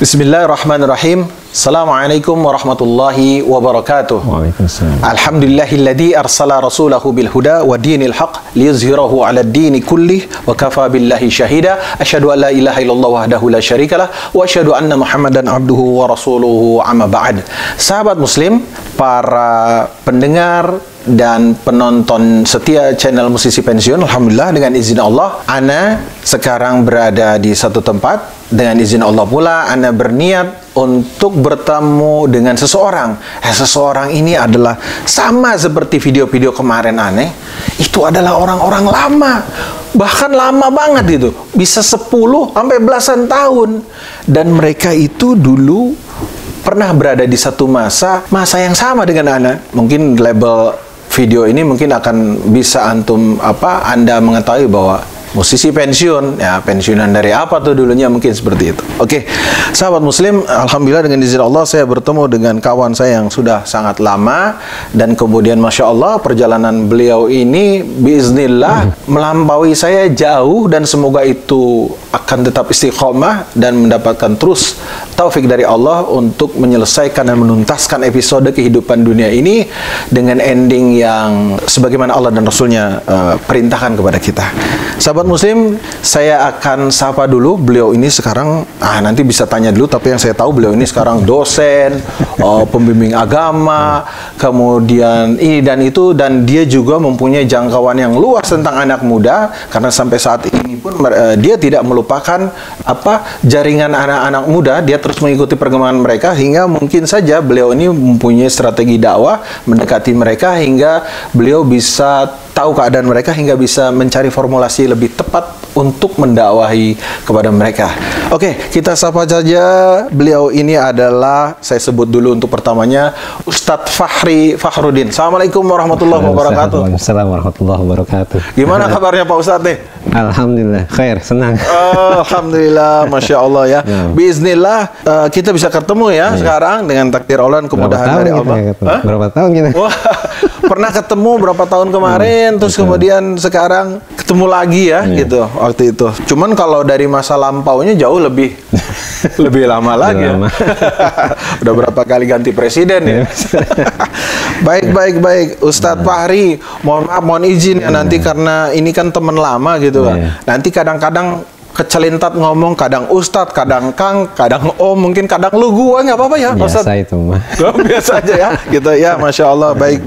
Bismillahirrahmanirrahim. Assalamualaikum warahmatullahi wabarakatuh. Waalaikumsalam. Alhamdulillahilladzi arsala rasulahu bil huda wa dinil haq liyuzhirahu 'ala ad-dini kullih wa kafa billahi syahida. Asyhadu an la ilaha illallah wahdahu la syarikalah wa asyhadu anna Muhammadan abduhu wa rasuluhu amma ba'd. Sahabat muslim, para pendengar dan penonton setia channel Musisi Pensiun, alhamdulillah dengan izin Allah, ana sekarang berada di satu tempat. Dengan izin Allah pula, ana berniat untuk bertemu dengan seseorang. Seseorang ini adalah sama seperti video-video kemarin aneh. Itu adalah orang-orang lama. Bahkan lama banget itu. Bisa 10 sampai belasan tahun. Dan mereka itu dulu pernah berada di satu masa yang sama dengan ana. Mungkin label video ini mungkin akan bisa Anda mengetahui bahwa musisi pensiun, ya pensiunan dari apa tuh dulunya, mungkin seperti itu. Oke, sahabat muslim, alhamdulillah dengan izin Allah saya bertemu dengan kawan saya yang sudah sangat lama, dan kemudian Masya Allah perjalanan beliau ini biiznillah melampaui saya jauh, dan semoga itu akan tetap istiqomah dan mendapatkan terus taufik dari Allah untuk menyelesaikan dan menuntaskan episode kehidupan dunia ini dengan ending yang sebagaimana Allah dan Rasulnya perintahkan kepada kita. Sahabat muslim, saya akan sapa dulu beliau ini sekarang. Nanti bisa tanya dulu, tapi yang saya tahu beliau ini sekarang dosen, pembimbing agama, kemudian ini dan itu, dan dia juga mempunyai jangkauan yang luas tentang anak muda, karena sampai saat ini pun dia tidak melupakan jaringan anak-anak muda. Dia terus mengikuti perkembangan mereka, hingga mungkin saja beliau ini mempunyai strategi dakwah mendekati mereka hingga beliau bisa tahu keadaan mereka, hingga bisa mencari formulasi lebih tepat untuk mendakwahi kepada mereka. Oke, kita sapa saja. Beliau ini adalah, saya sebut dulu untuk pertamanya, Ustadz Fakhruddin. Assalamualaikum warahmatullahi wabarakatuh. Waalaikumsalam warahmatullahi wabarakatuh. Gimana kabarnya Pak Ustadz nih? Alhamdulillah, khair, senang. Alhamdulillah, Masya Allah ya. Bismillah, kita bisa ketemu ya sekarang dengan takdir Allah dan kemudahan dari Allah. Berapa tahun kita? Wah, pernah ketemu berapa tahun kemarin, terus kemudian sekarang ketemu lagi ya, gitu waktu itu. Cuman kalau dari masa lampaunya jauh lebih lama lagi. Ya. Udah berapa kali ganti presiden ya. Baik. Ustadz Fahri, mohon maaf, mohon izin ya nanti, karena ini kan teman lama gitu kan. Nanti kadang-kadang kecelintat ngomong, kadang Ustadz, kadang Kang, kadang Om, mungkin kadang lu gua, nggak apa-apa ya Ustadz? Biasa itu mah. Biasa aja ya, gitu ya. Masya Allah, baik.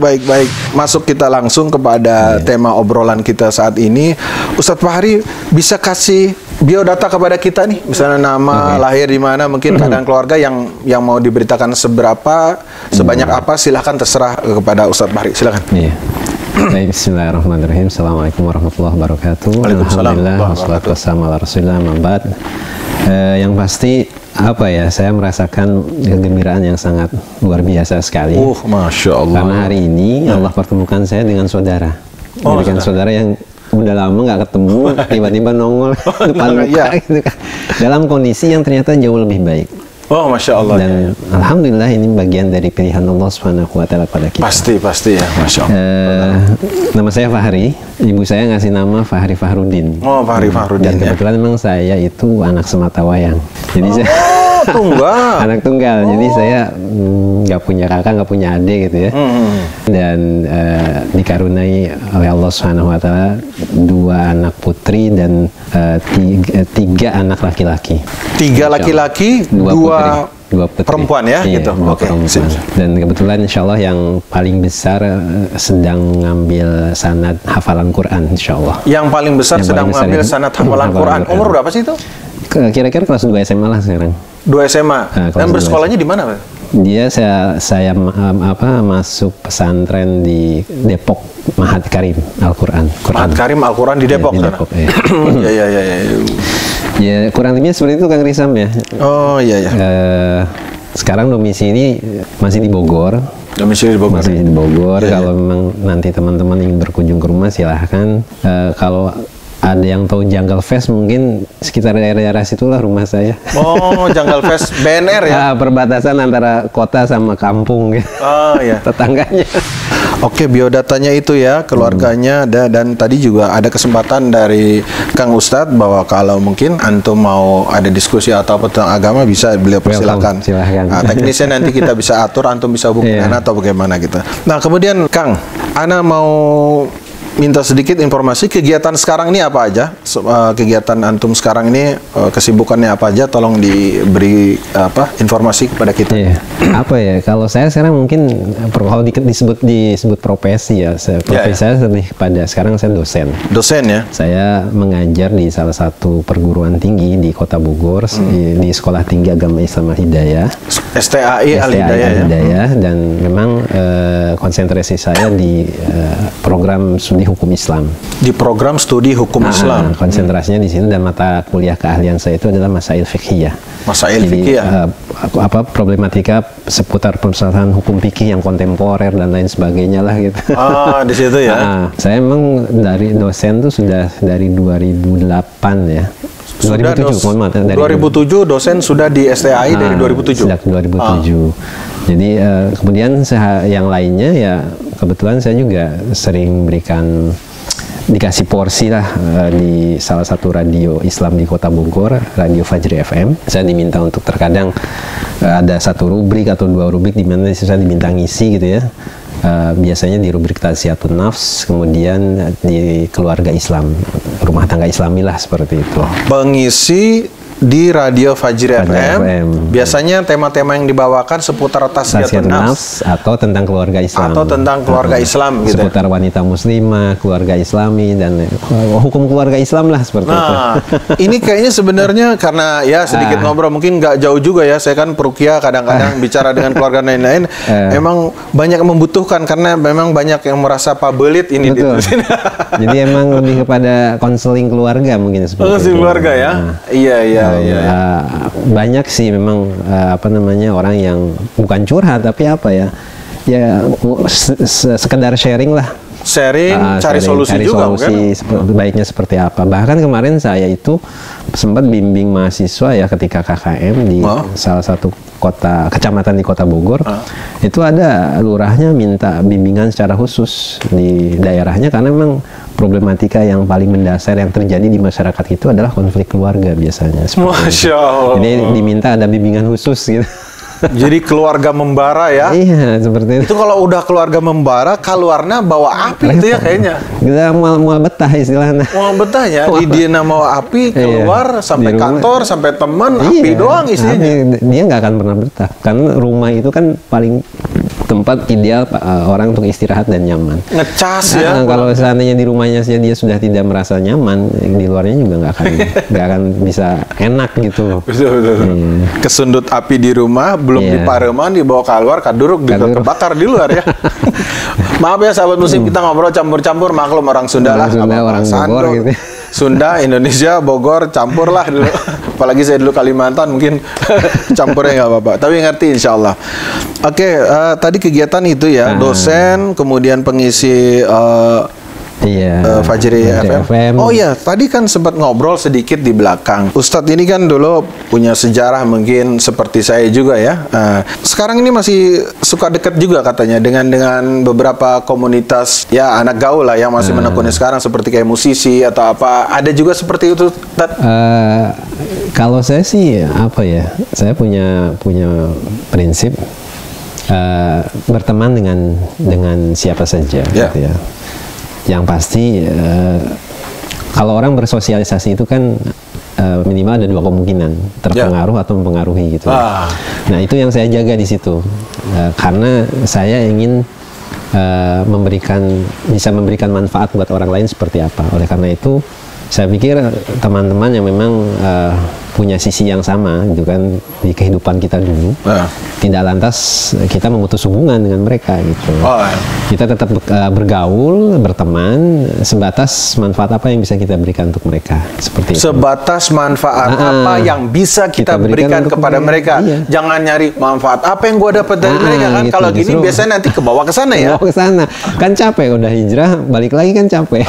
Masuk kita langsung kepada tema obrolan kita saat ini. Ustadz Fahri bisa kasih biodata kepada kita nih, misalnya nama, lahir di mana, mungkin keadaan keluarga yang mau diberitakan sebanyak apa, silahkan, terserah kepada Ustadz Fahri, silahkan. Iya. Baik, bismillahirrahmanirrahim. Assalamualaikum warahmatullahi wabarakatuh. Alhamdulillah, wassalatu wassalamu ala rasulillah, ma'bad. Yang pasti saya merasakan kegembiraan yang sangat luar biasa sekali. Masya Allah. Karena hari ini Allah pertemukan saya dengan saudara. Saudara yang udah lama nggak ketemu, tiba-tiba nongol depan muka gitu kan. Dalam kondisi yang ternyata jauh lebih baik. Masya Allah. Dan alhamdulillah ini bagian dari pilihan Allah Subhanahu wa Ta'ala pada kita. Pasti ya, Masya Allah. Nama saya Fahri, ibu saya ngasih nama Fahri Fakhruddin. Fahri Fakhruddin. Dan kebetulan memang saya itu anak sematawayang. Jadi saya tunggal. Anak tunggal. Jadi saya nggak punya kakak, nggak punya adik gitu ya. Dan dikaruniai oleh Allah Subhanahu wa Ta'ala 2 anak putri dan 3 anak laki-laki. 3 laki-laki, 2 perempuan ya, gitu. Perempuan. Dan kebetulan insya Allah yang paling besar sedang ngambil sanad hafalan Quran, insya Allah. Yang paling besar sedang mengambil sanad hafalan Quran. Umur berapa sih itu? Kira-kira kelas 2 SMA lah sekarang. 2 SMA. Dan bersekolahnya di mana, Pak? Dia saya masuk pesantren di Depok, Mahat Karim Al-Quran. Mahat Karim Al-Quran di Depok. Di Depok, ya. Ya, kurang lebihnya seperti itu Kang Risam ya. Sekarang domisili masih di Bogor. Masih di Bogor. Kalau memang nanti teman-teman ingin berkunjung ke rumah, silahkan. Kalau ada yang tahu Jungle Fest, mungkin sekitar daerah-daerah situlah rumah saya. Jungle Fest BNR ya? Perbatasan antara kota sama kampung gitu. Iya. Tetangganya. Oke, biodatanya itu ya, keluarganya dan tadi juga ada kesempatan dari Kang Ustadz bahwa kalau mungkin antum mau ada diskusi atau apa tentang agama bisa beliau persilakan. Silahkan. Nah, teknisnya nanti kita bisa atur, antum bisa hubungi Ana atau bagaimana gitu. Nah, kemudian Kang, Ana mau minta sedikit informasi kegiatan sekarang ini apa aja? Kegiatan antum sekarang ini kesibukannya apa aja? Tolong diberi informasi kepada kita. Iya. Apa ya? Kalau saya sekarang mungkin kalau disebut profesi ya. Profesi saya lebih pada sekarang saya dosen. Dosen ya? Saya mengajar di salah satu perguruan tinggi di Kota Bogor di Sekolah Tinggi Agama Islam Al-Hidayah. STAI Al-Hidayah ya? Dan memang konsentrasi saya di program studi hukum Islam. Di program studi hukum Islam. Konsentrasinya di sini dan mata kuliah keahlian saya itu adalah masail fiqhiyah. Masail fiqhiyah. Problematika seputar permasalahan hukum fikih yang kontemporer dan lain sebagainya lah gitu. Di situ ya. Saya memang dari dosen tuh sudah dari 2008 ya. 2007 dosen sudah di STAI dari 2007. Sejak 2007. Jadi kemudian yang lainnya ya kebetulan saya juga sering dikasih porsi lah di salah satu radio Islam di Kota Bogor, Radio Fajri FM. Saya diminta untuk terkadang ada satu rubrik atau dua rubrik di mana saya diminta ngisi gitu ya. Biasanya di rubrik Tazkiyatun Nafs, kemudian di keluarga Islam, rumah tangga Islami lah seperti itu. Pengisi di Radio Fajri FM. Biasanya tema-tema yang dibawakan seputar Tazkiyatun Nafs atau tentang keluarga Islam. Atau tentang keluarga Islam gitu. Seputar wanita muslimah, keluarga Islami dan hukum keluarga Islam lah seperti itu. Ini kayaknya sebenarnya karena ya sedikit ngobrol mungkin nggak jauh juga ya. Saya kan perukia kadang-kadang bicara dengan keluarga lain-lain. Emang banyak membutuhkan karena memang banyak yang merasa pabelit ini. Jadi emang lebih kepada konseling keluarga mungkin seperti itu. Konseling keluarga ya. Iya. Banyak sih memang orang yang bukan curhat tapi sekedar sharing lah. Cari solusi juga solusi baiknya seperti apa. Bahkan kemarin saya itu sempat bimbing mahasiswa ya ketika KKM di salah satu kecamatan di Kota Bogor. Itu ada lurahnya minta bimbingan secara khusus di daerahnya karena memang problematika yang paling mendasar yang terjadi di masyarakat itu adalah konflik keluarga biasanya. Masya Allah. Jadi diminta ada bimbingan khusus gitu. Jadi keluarga membara ya? Iya, seperti itu. Itu kalau udah keluarga membara, keluarnya bawa api itu ya kayaknya. Kita mau betah istilahnya. Mau betah ya? Dia mau api keluar sampai kantor, sampai teman, api doang isinya. Dia nggak akan pernah betah. Karena rumah itu kan paling tempat ideal orang untuk istirahat dan nyaman. Ngecas ya? Kalau seandainya di rumahnya dia sudah tidak merasa nyaman, di luarnya juga nggak akan bisa enak gitu. Betul. Kesundut api di rumah, belum di pareman, dibawa keluar, kaduruk, kebakar di luar ya. Maaf ya sahabat muslim, kita ngobrol campur-campur, maklum orang Sunda lah. Orang Bogor gitu. Sunda, Indonesia, Bogor, campur lah dulu. Apalagi saya dulu Kalimantan, mungkin campurnya nggak apa-apa. Tapi ngerti insya Allah. Oke, tadi kegiatan itu ya, dosen, kemudian pengisi Fajri FM. Oh iya, tadi kan sempat ngobrol sedikit di belakang. Ustadz ini kan dulu punya sejarah mungkin seperti saya juga ya. Sekarang ini masih suka dekat juga katanya dengan beberapa komunitas ya anak gaul lah yang masih menekuni sekarang seperti kayak musisi atau apa. Ada juga seperti itu, kalau saya sih saya punya prinsip berteman dengan siapa saja gitu ya. Yang pasti kalau orang bersosialisasi itu kan minimal ada dua kemungkinan, terpengaruh atau mempengaruhi gitu. Nah itu yang saya jaga di situ karena saya ingin bisa memberikan manfaat buat orang lain seperti apa. Oleh karena itu saya pikir teman-teman yang memang punya sisi yang sama gitu kan di kehidupan kita dulu, tidak lantas kita memutus hubungan dengan mereka gitu. Kita tetap bergaul, berteman, sebatas manfaat apa yang bisa kita berikan untuk mereka, seperti itu. Sebatas manfaat apa yang bisa kita berikan kepada mereka. Jangan nyari manfaat apa yang gua dapat dari mereka kan. Gitu. Kalau gini biasanya nanti kebawa ke sana ya. Kebawa ke sana. Kan capek udah hijrah, balik lagi kan capek.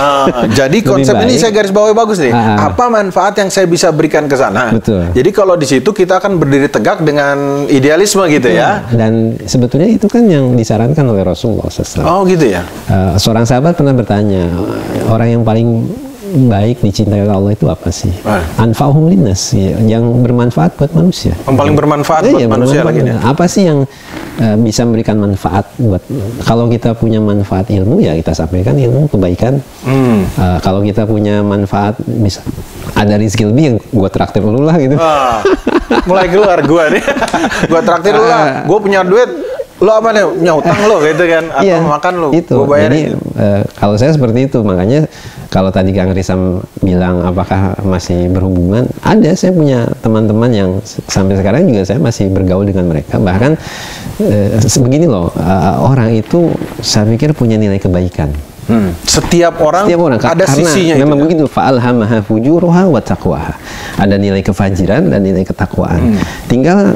Jadi konsep ini saya garis bawahi bagus nih. Apa manfaat yang saya bisa berikan ke sana? Betul. Jadi kalau di situ kita akan berdiri tegak dengan idealisme gitu ya. Dan sebetulnya itu kan yang disarankan oleh Rasulullah SAW. Oh gitu ya. Seorang sahabat pernah bertanya, orang yang paling baik dicintai oleh Allah itu apa sih? Anfa'uhum linnas, yang bermanfaat buat manusia. Yang paling bermanfaat buat manusia lagi ya. Apa sih yang bisa memberikan manfaat buat, kalau kita punya manfaat ilmu ya kita sampaikan ilmu kebaikan. Kalau kita punya manfaat, bisa ada rezeki lebih yang gue traktir dulu lah gitu. Mulai keluar gue nih. Gue traktir dulu lah. Gue punya duit. Lo apa nih? Nyautang lo gitu kan? Atau iya, makan lo? Itu. Jadi kalau saya seperti itu, makanya kalau tadi Kang Rizam bilang apakah masih berhubungan, ada, saya punya teman-teman yang sampai sekarang juga saya masih bergaul dengan mereka. Bahkan begini loh, orang itu saya pikir punya nilai kebaikan. Setiap orang ada sisinya memang itu, begitu. Fa'alhamaha fujuruha wa taqwaha. Ada nilai kefajiran dan nilai ketakwaan. Tinggal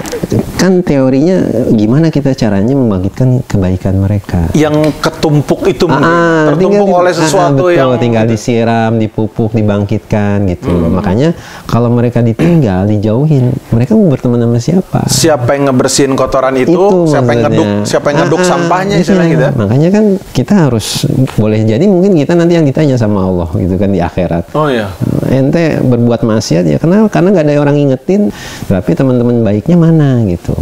kan teorinya gimana kita caranya membangkitkan kebaikan mereka. Yang ketumpuk itu tertumpuk oleh sesuatu yang tinggal disiram, dipupuk, dibangkitkan gitu. Makanya kalau mereka ditinggal, dijauhin, mereka mau berteman sama siapa? Siapa yang ngebersihin kotoran itu siapa yang ngaduk sampahnya istilahnya gitu. Makanya kan kita harus boleh jadi mungkin kita nanti yang ditanya sama Allah gitu kan di akhirat. Oh iya. Ente berbuat maksiat ya karena nggak ada orang ingetin, tapi teman-teman baiknya mana gitu.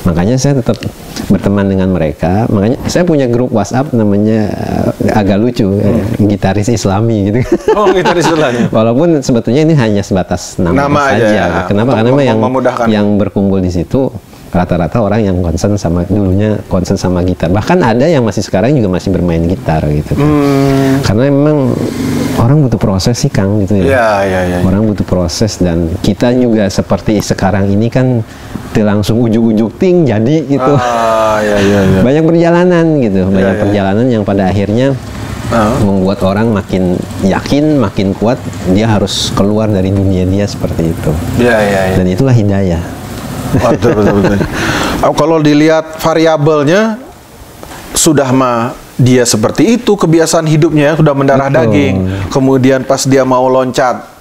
Makanya saya tetap berteman dengan mereka. Makanya saya punya grup WhatsApp namanya agak lucu, gitaris Islami gitu. Oh, gitaris Islami. Walaupun sebetulnya ini hanya sebatas nama saja. Ya. Kenapa? Karena yang berkumpul di situ rata-rata orang yang concern sama gitar. Bahkan ada yang masih sekarang juga masih bermain gitar gitu. Karena memang orang butuh proses sih Kang gitu ya. Ya. Orang butuh proses, dan kita juga seperti sekarang ini kan langsung ujuk-ujuk ting jadi gitu. Ya. Banyak perjalanan gitu, perjalanan yang pada akhirnya membuat orang makin yakin, makin kuat dia harus keluar dari dunia dia seperti itu. Dan itulah hidayah. Betul. Kalau dilihat variabelnya sudah dia seperti itu kebiasaan hidupnya, sudah mendarah daging. Kemudian pas dia mau loncat,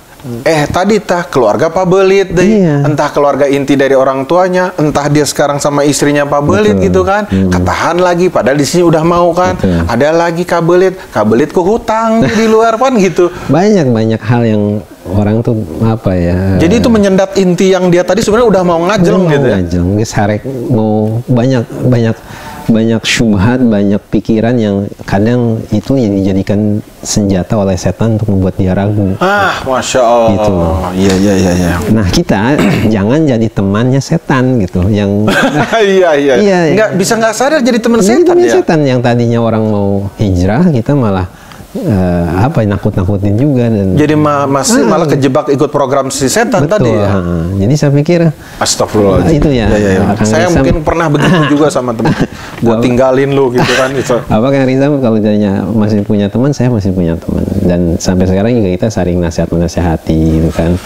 tadi keluarga pabelit deh. Entah keluarga inti dari orang tuanya, entah dia sekarang sama istrinya pabelit gitu kan. Ketahan lagi padahal di sini udah mau kan. Ada lagi kabelit ke hutang di luar kan gitu. Banyak hal yang orang tuh apa ya. Jadi itu menyendat inti yang dia tadi sebenarnya udah mau ngajeng gitu ya. Ngesarek mau banyak syubhat, banyak pikiran yang kadang itu yang dijadikan senjata oleh setan untuk membuat dia ragu. Masya Allah. Gitu. Iya. Nah kita jangan jadi temannya setan gitu. Yang iya. Nggak sadar jadi teman setan ya. Setan yang tadinya orang mau hijrah, kita malah nakut-nakutin juga, dan jadi malah kejebak ikut program si setan. Betul, tadi ya. Jadi saya pikir astagfirullah itu ya. Saya mungkin pernah begitu juga sama teman. Gua tinggalin lu gitu kan itu. Kang Rizam kalau jadinya masih punya teman, saya masih punya teman, dan sampai sekarang juga kita saling menasihati gitu kan.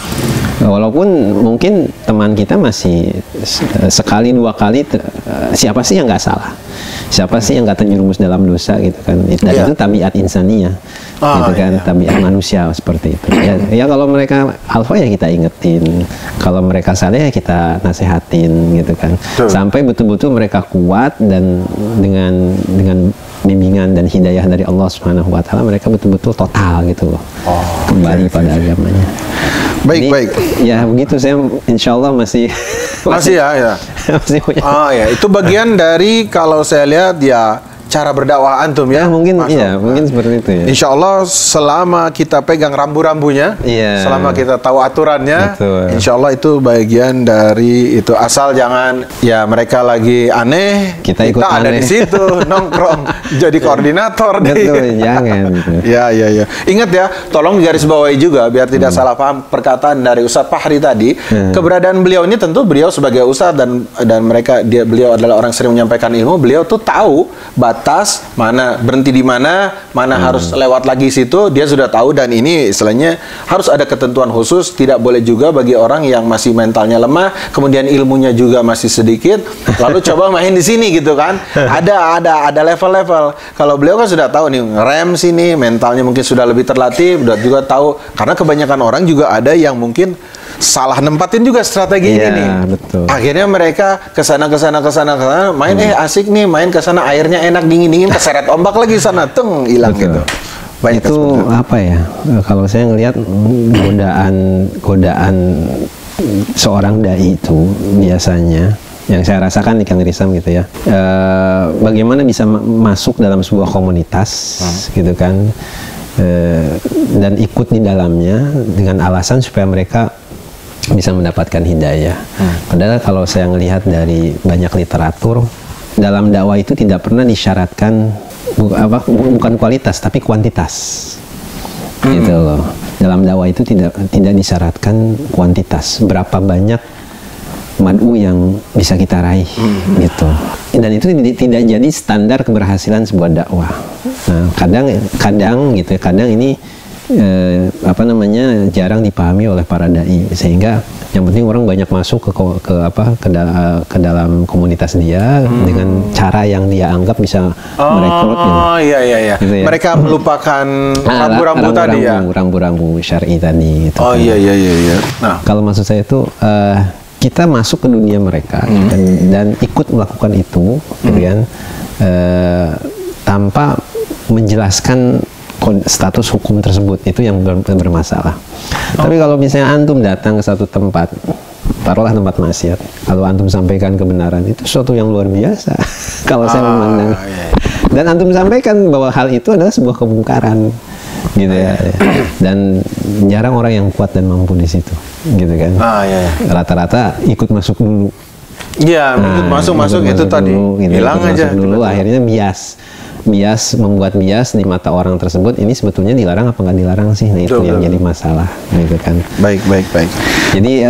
Walaupun mungkin teman kita masih sekali dua kali, siapa sih yang nggak salah? Siapa sih yang nggak terjerumus dalam dosa gitu kan? Dan itu tabiat insaniyah, gitu kan, tabiat manusia seperti itu. Ya kalau mereka alfa ya kita ingetin, kalau mereka salah ya kita nasehatin gitu kan. Sampai betul-betul mereka kuat, dan dengan bimbingan dan hidayah dari Allah Subhanahu Wa Taala mereka betul-betul total gitu loh, kembali pada agamanya. Baik. Ya begitu, saya insya Allah masih ya. Masih punya. Itu bagian dari kalau saya lihat ya cara berdakwah antum ya. Mungkin seperti itu ya. Insya Allah selama kita pegang rambu-rambunya, selama kita tahu aturannya, insya Allah itu bagian dari itu. Asal jangan ya mereka lagi aneh, kita ada aneh di situ nongkrong jadi koordinator. Jangan. Ya. Ingat ya, tolong digarisbawahi juga biar tidak salah paham perkataan dari Ustadz Fahri tadi. Keberadaan beliau ini tentu beliau sebagai ustadz dan beliau adalah orang sering menyampaikan ilmu. Beliau tuh tahu batas, mana berhenti di mana harus lewat lagi situ, dia sudah tahu. Dan ini istilahnya harus ada ketentuan khusus, tidak boleh juga bagi orang yang masih mentalnya lemah, kemudian ilmunya juga masih sedikit, lalu coba main di sini gitu kan. Ada level-level. Kalau beliau kan sudah tahu nih, rem sini, mentalnya mungkin sudah lebih terlatih, udah juga tahu. Karena kebanyakan orang juga ada yang mungkin salah nempatin juga strategi ini nih. Betul. Akhirnya mereka kesana main asik nih, main kesana airnya enak dingin keseret ombak lagi sana hilang gitu. Banyak itu apa ya? Kalau saya ngelihat godaan seorang dai itu biasanya yang saya rasakan di Kang Risam gitu ya. Bagaimana bisa masuk dalam sebuah komunitas gitu kan. Dan ikut di dalamnya dengan alasan supaya mereka bisa mendapatkan hidayah. Padahal kalau saya melihat dari banyak literatur, dalam dakwah itu tidak pernah disyaratkan bukan kualitas tapi kuantitas. Gitu loh. Dalam dakwah itu tidak disyaratkan kuantitas. Berapa banyak mad'u yang bisa kita raih gitu. Dan itu tidak jadi standar keberhasilan sebuah dakwah. Nah, kadang ini jarang dipahami oleh para dai, sehingga yang penting orang banyak masuk ke dalam komunitas dia dengan cara yang dia anggap bisa merekrut gitu. Iya. Gitu ya. Mereka melupakan rambu-rambu tadi ya. Rambu-rambu syar'i tadi gitu. Iya. Nah, kalau maksud saya itu kita masuk ke dunia mereka dan ikut melakukan itu gitu kan, tanpa menjelaskan status hukum tersebut, itu yang bermasalah. Tapi kalau misalnya antum datang ke satu tempat, taruhlah tempat maksiat, kalau antum sampaikan kebenaran, itu sesuatu yang luar biasa. Kalau saya memandang, dan antum sampaikan bahwa hal itu adalah sebuah kemungkaran, gitu ya. Dan jarang orang yang kuat dan mampu di situ, gitu kan. Rata-rata ikut masuk dulu. Iya, ikut masuk itu tadi dulu, gitu, hilang aja dulu, akhirnya membuat bias di mata orang tersebut. Ini sebetulnya dilarang apa nggak dilarang sih? Nah, itu yang jadi masalah, gitu kan. Baik. Jadi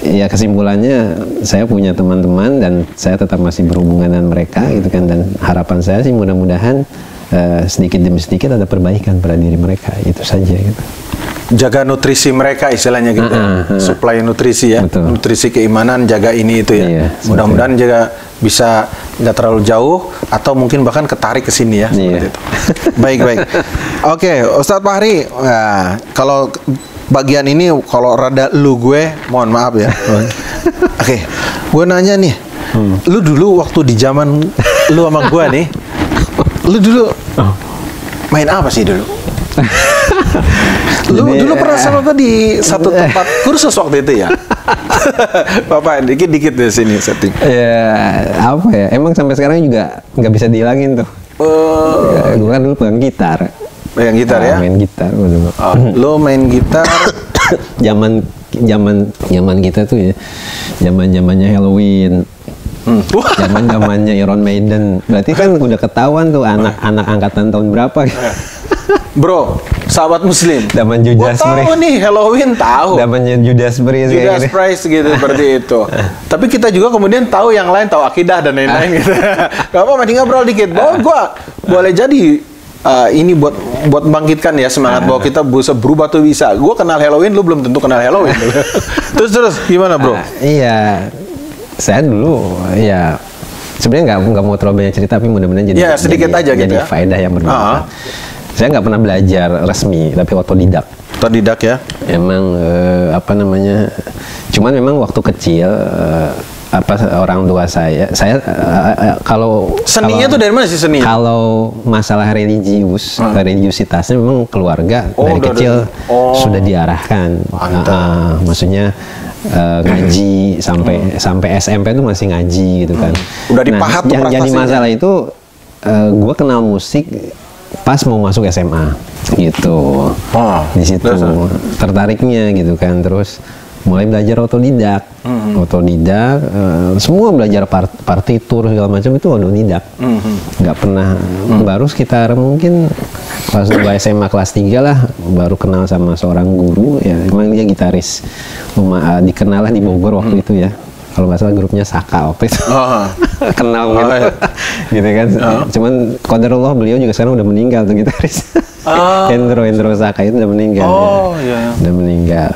ya kesimpulannya, saya punya teman-teman dan saya tetap masih berhubungan dengan mereka, gitu kan. Dan harapan saya sih mudah-mudahan sedikit demi sedikit ada perbaikan pada diri mereka, itu saja gitu. Jaga nutrisi mereka istilahnya gitu, suplai nutrisi ya. Betul. Nutrisi keimanan, jaga ini itu ya. Iya, mudah-mudahan juga bisa nggak terlalu jauh atau mungkin bahkan ketarik ke sini ya, seperti itu. Baik. Oke, Ustadz Fahri, kalau bagian ini kalau rada gue mohon maaf ya. Oke, gue nanya nih, lu dulu waktu di zaman lu sama gue nih, lu dulu main apa sih dulu? Lu dulu pernah sama gue di satu tempat kursus waktu itu ya? Bapak, dikit-dikit di sini setting. Ya, apa ya? Emang sampai sekarang juga nggak bisa dihilangin tuh. Gue kan dulu pegang gitar. Pegang gitar ya? Main gitar. Lo main gitar? Zaman kita tuh ya, zamannya Halloween. Zaman-zamannya Iron Maiden. Berarti kan udah ketahuan tuh anak-anak angkatan tahun berapa. Bro, sahabat muslim. Zaman Judas Priest. Tahu nih Halloween tahu. Zamannya Judas Priest. Judas Priest gitu seperti itu. Tapi kita juga kemudian tahu yang lain, tahu akidah dan lain-lain gitu. Gak apa-apa, masih ngobrol dikit. Bahwa gua boleh jadi ini buat membangkitkan ya semangat bahwa kita bisa berubah tuh bisa. Gua kenal Halloween, lu belum tentu kenal Halloween. terus gimana, Bro? Iya. Saya dulu ya sebenarnya nggak mau terlalu banyak cerita, tapi mudah-mudahan jadi sedikit aja gitu ya. Faedah yang bermanfaat. Saya nggak pernah belajar resmi, tapi otodidak. Otodidak ya? Emang cuman memang waktu kecil orang tua saya kalau seninya tuh dari mana sih seni? Kalau masalah religiusitasnya memang keluarga dari kecil sudah diarahkan. Maksudnya ngaji sampai SMP itu masih ngaji gitu kan. Udah dipahat tuh yang jadi masalah itu gue kenal musik pas mau masuk SMA gitu. Di situ tertariknya gitu kan. Terus mulai belajar otodidak. Semua belajar partitur segala macam itu otodidak. Nggak pernah, baru sekitar mungkin pas gue SMA kelas 3 lah baru kenal sama seorang guru ya, emang dia gitaris, dikenal lah di Bogor waktu itu ya. kalau nggak salah grupnya Saka waktu itu. Kenal gitu. Iya. Gitu kan. Cuman qadarullah beliau juga sekarang udah meninggal tuh gitaris. Hendro Saka itu udah meninggal. Iya. Udah meninggal.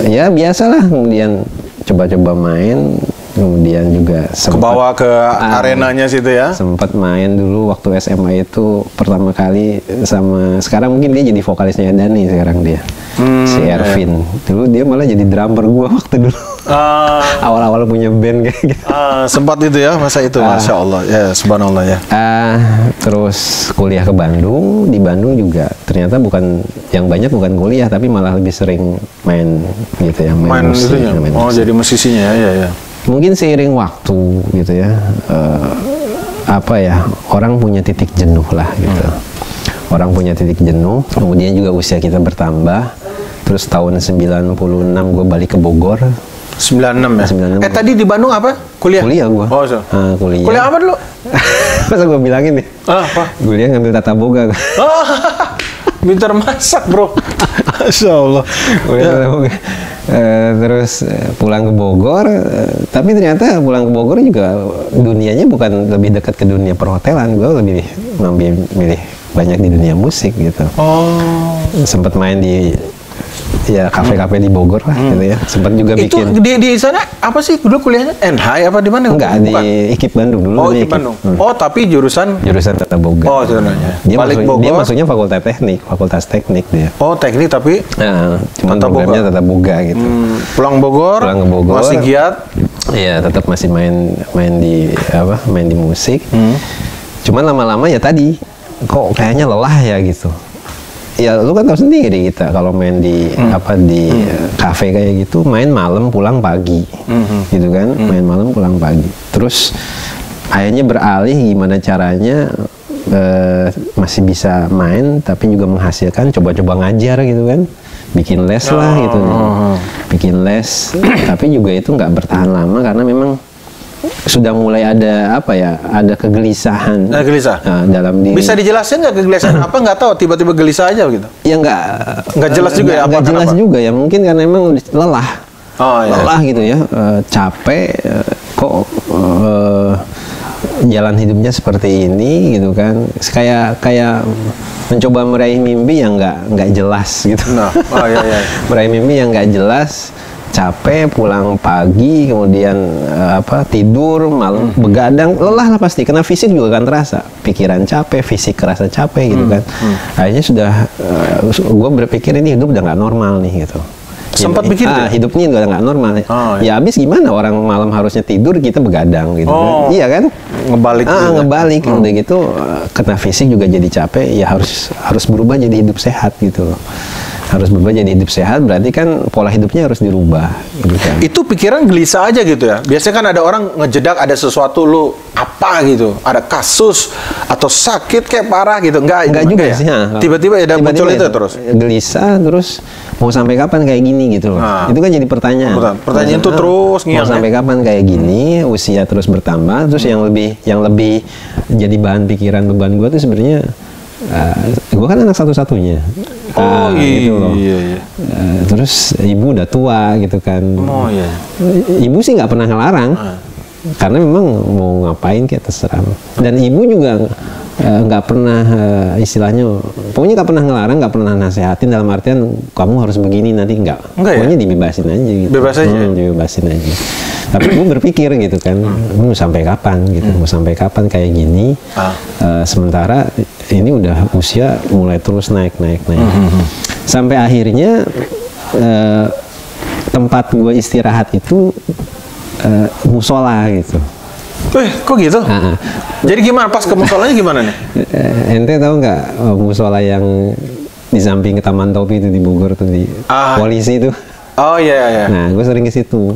Ya biasalah, kemudian coba-coba main, kemudian juga kebawa ke arenanya situ ya. Sempat main dulu waktu SMA itu pertama kali sama, sekarang mungkin dia jadi vokalisnya Dani sekarang dia. Si Ervin. Dulu dia malah jadi drummer gua waktu dulu. Awal-awal punya band kayak gitu. Sempat itu ya, masa itu. Masya Allah ya, subhanallah ya. Terus kuliah ke Bandung. Di Bandung juga ternyata bukan yang banyak, bukan kuliah, tapi malah lebih sering main gitu ya, main musik, itunya. main Oh musik. jadi musisinya ya. Mungkin seiring waktu gitu ya, apa ya, orang punya titik jenuh lah gitu. Orang punya titik jenuh, kemudian juga usia kita bertambah. Terus tahun 96 gue balik ke Bogor. 96 ya? 96. Tadi di Bandung apa? Kuliah? Kuliah gue. Oh, so. Kuliah. Kuliah apa dulu? Masa gue bilangin nih? Apa? Kuliah ngambil tata boga. Pintar masak bro. Masya Allah. Terus pulang ke Bogor, tapi ternyata pulang ke Bogor juga dunianya bukan lebih dekat ke dunia perhotelan. Gue lebih milih banyak di dunia musik gitu. Sempat main di kafe-kafe di Bogor lah gitu ya. Sempat juga itu bikin. Di sana apa sih dulu kuliahnya? NHI apa di mana? Enggak, bukan. di IKIP Bandung dulu. IKIP Bandung. Tapi jurusan tata boga. Sebenarnya. Dia masuknya fakultas teknik dia. Teknik tapi cuman programnya tata boga gitu. Pulang ke Bogor. Masih giat? Iya, tetap masih main di musik. Cuman lama-lama ya tadi kok kayaknya lelah ya gitu. Ya lu kan tahu sendiri kita kalau main di kafe kayak gitu, main malam pulang pagi, gitu kan, main malam pulang pagi. Terus akhirnya beralih gimana caranya masih bisa main tapi juga menghasilkan, coba-coba ngajar gitu kan, bikin les lah gitu, bikin les. Tapi juga itu nggak bertahan lama karena memang sudah mulai ada kegelisahan. Dalam diri. Bisa dijelasin nggak kegelisahan apa? Nggak tahu, tiba-tiba gelisah aja gitu. Ya nggak jelas juga ya. Nggak jelas juga ya, mungkin karena emang lelah. Lelah gitu ya, capek. Kok jalan hidupnya seperti ini gitu kan? Kayak mencoba meraih mimpi yang nggak jelas gitu. Meraih mimpi yang nggak jelas. Capek, pulang pagi, kemudian tidur, malam begadang, lelah lah pasti, karena fisik juga kan terasa, pikiran capek, fisik kerasa capek gitu kan. Akhirnya sudah, gue berpikir ini hidup udah nggak normal nih gitu. Sempat pikir hidup ini udah nggak normal. Ya habis gimana orang malam harusnya tidur, kita begadang gitu kan. Iya kan? Ngebalik. Udah gitu, kena fisik juga jadi capek, ya harus berubah jadi hidup sehat gitu. Harus berubah jadi hidup sehat, berarti kan pola hidupnya harus dirubah gitu kan. Itu pikiran gelisah aja gitu ya. Biasanya kan ada orang ngejedak, ada sesuatu lu apa gitu, ada kasus atau sakit kayak parah gitu. Enggak juga sih ya. Tiba-tiba ya muncul itu terus gelisah, terus mau sampai kapan kayak gini gitu loh. Itu kan jadi pertanyaan. Pertanyaan itu terus mau sampai kapan kayak gini, usia terus bertambah, terus yang lebih jadi bahan pikiran, beban gue tuh sebenarnya gue kan anak satu-satunya. Gitu loh. Iya. Terus ibu udah tua gitu kan. Ibu sih nggak pernah ngelarang, karena memang mau ngapain kayak terserah. Dan ibu juga nggak pernah istilahnya, pokoknya nggak pernah ngelarang, nggak pernah nasehatin dalam artian kamu harus begini nanti nggak. Pokoknya dibebasin aja gitu. Dibebasin aja. Tapi gue berpikir gitu kan, mau sampai kapan gitu, mau sampai kapan kayak gini. Sementara ini udah usia mulai terus naik. Sampai akhirnya tempat gue istirahat itu musola gitu. Kok gitu? Jadi gimana pas ke musolanya gimana nih? Ente tahu nggak musola yang di samping Taman Topi itu di Bogor tuh di polisi itu? Iya. Nah, gue sering ke situ.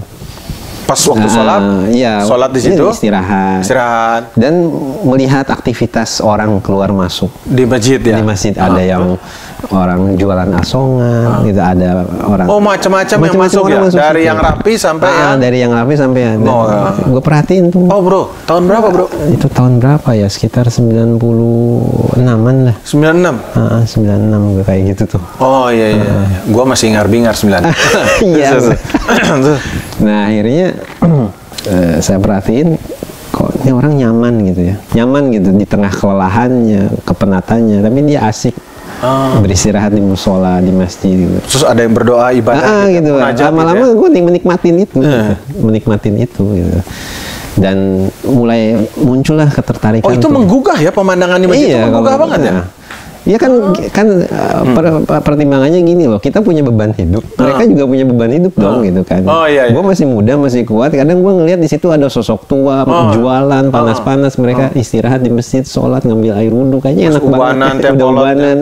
Pas waktu sholat di situ istirahat dan melihat aktivitas orang keluar masuk di masjid ya. Di masjid ada yang orang jualan asongan, gitu, ada orang. Macam-macam yang masuk ya. Dari yang rapi sampai dari yang rapi sampai gue perhatiin tuh. Bro, tahun berapa bro? Itu tahun berapa ya? Sekitar 96-an lah. 96? 96 gue kayak gitu tuh. Iya. Gue masih bingar 96. Iya. Nah akhirnya saya perhatiin kok ini orang nyaman gitu ya, nyaman gitu di tengah kelelahannya, kepenatannya, tapi dia asik beristirahat di musola, di masjid gitu. Terus ada yang berdoa ibadah gitu. Lama-lama gue menikmatin itu, menikmatin itu gitu. Dan mulai muncullah ketertarikan. Oh, itu menggugah ya pemandangan di masjid, itu menggugah banget ya. Iya kan pertimbangannya gini loh, kita punya beban hidup, mereka juga punya beban hidup dong gitu kan. Iya. Gue masih muda, masih kuat, kadang gue ngelihat di situ ada sosok tua jualan panas-panas, mereka istirahat di masjid, sholat, ngambil air wudhu, kayaknya enak banget, udah ubanan,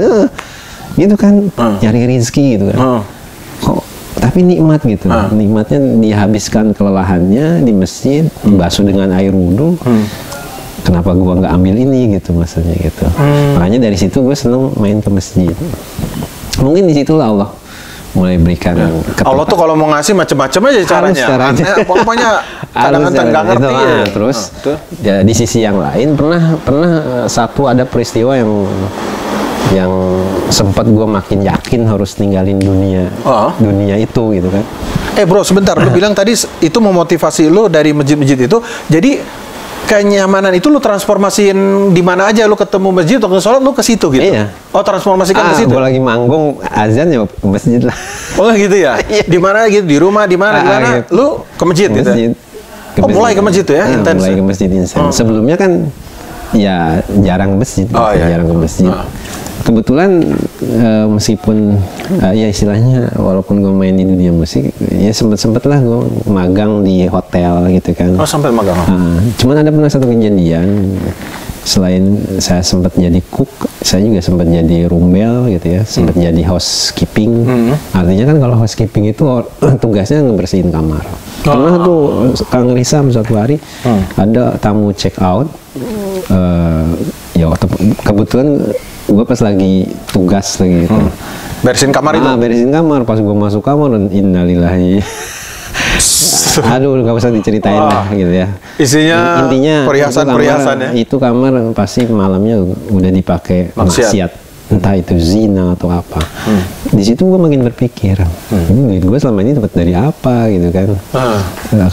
gitu kan, nyari rezeki gitu kan. Kok tapi nikmat gitu, nikmatnya dihabiskan kelelahannya di masjid, dibasuh dengan air wudhu. Kenapa gua nggak ambil ini gitu maksudnya gitu. Makanya dari situ gue seneng main ke masjid. Mungkin disitulah Allah mulai berikan. Allah tuh kalau mau ngasih macam-macam aja caranya. Pokoknya kadang-kadang nggak ngerti ya. Terus ya di sisi yang lain pernah satu ada peristiwa yang sempat gue makin yakin harus ninggalin dunia itu gitu kan. Bro sebentar, lu bilang tadi itu memotivasi lu dari masjid-masjid itu. Jadi kenyamanan itu lu transformasiin di mana aja lu ketemu masjid atau sholat lu ke situ gitu. Iya. Oh, transformasikan ke situ. Gue lagi manggung azan ya ke masjid lah. Oh gitu ya. Di mana gitu, di rumah, di mana lu ke masjid gitu. Mulai ke masjid tuh ya, intens. Mulai ke masjid intens. Sebelumnya kan ya jarang masjid, jarang ke masjid. Kebetulan meskipun ya istilahnya walaupun gue main di dunia musik ya sempet lah gue magang di hotel gitu kan. Oh sampai magang. Cuman ada pernah satu kejadian, selain saya sempat jadi cook, saya juga sempat jadi rumbel gitu ya, sempat jadi housekeeping. Artinya kan kalau housekeeping itu tugasnya ngebersihin kamar. Pernah tuh Kang Risam satu hari ada tamu check out, ya kebetulan gue pas lagi tugas lagi gitu. Bersihin kamar itu? Bersihin kamar, pas gue masuk kamar dan innalillahi. Aduh, nggak usah diceritain lah gitu ya. Intinya perhiasan-perhiasan ya? Itu kamar pasti malamnya udah dipakai maksiat. Entah itu zina atau apa. Di situ gue makin berpikir, duit gue selama ini dapat dari apa gitu kan.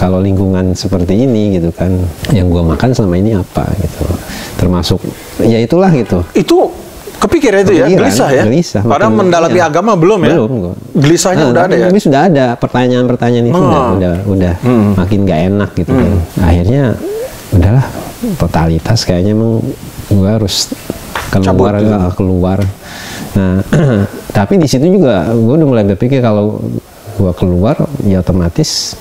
Kalau lingkungan seperti ini gitu kan, yang gue makan selama ini apa gitu. Termasuk, ya itulah gitu. Itu kepikir itu ya, gelisah ya? Gelisah. Padahal mendalami agama belum ya? Belum. Gelisahnya udah ada ya? Tapi sudah ada, pertanyaan-pertanyaan itu udah makin gak enak gitu kan. Akhirnya, udahlah, totalitas kayaknya emang gue harus keluar. Nah, tapi di situ juga gue udah mulai berpikir kalau gue keluar, ya otomatis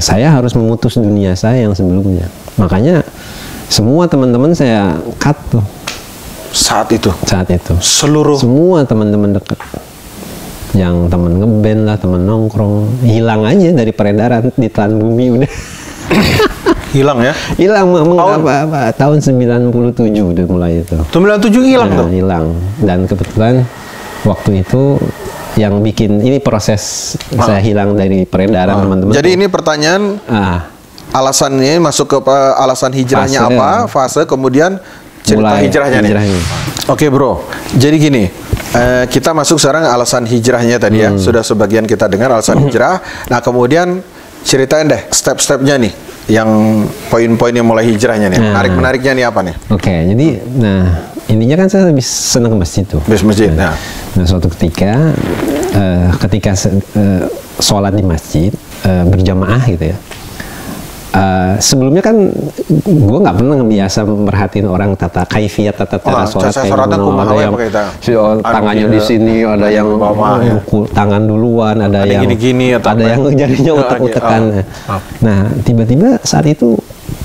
saya harus memutus dunia saya yang sebelumnya. Makanya semua teman-teman saya cut tuh. Saat itu? Semua teman-teman dekat. Yang teman ngeband lah, teman nongkrong, hilang aja dari peredaran, ditelan bumi udah. Hilang ya? Hilang, tahun 97 udah mulai itu. 97 hilang tuh? Hilang. Dan kebetulan waktu itu yang bikin ini proses saya hilang dari peredaran teman-teman. Jadi ini pertanyaan, alasannya masuk ke alasan hijrahnya fase, kemudian cerita hijrahnya nih. Oke bro, jadi gini, kita masuk sekarang alasan hijrahnya tadi ya. Sudah sebagian kita dengar alasan hijrah. Nah kemudian ceritain deh step-stepnya nih, yang poin-poin yang mulai hijrahnya nih. Menarik-menariknya nih apa nih? Oke, jadi intinya kan saya lebih senang ke masjid tuh. Masjid. Nah suatu ketika sholat di masjid berjamaah gitu ya. Sebelumnya kan gue nggak pernah biasa merhatiin orang tata cara sholat kayak gimana. Ada yang tangannya di sini, ada yang tangan duluan, ada yang jarinya utek-utekan. Nah tiba-tiba saat itu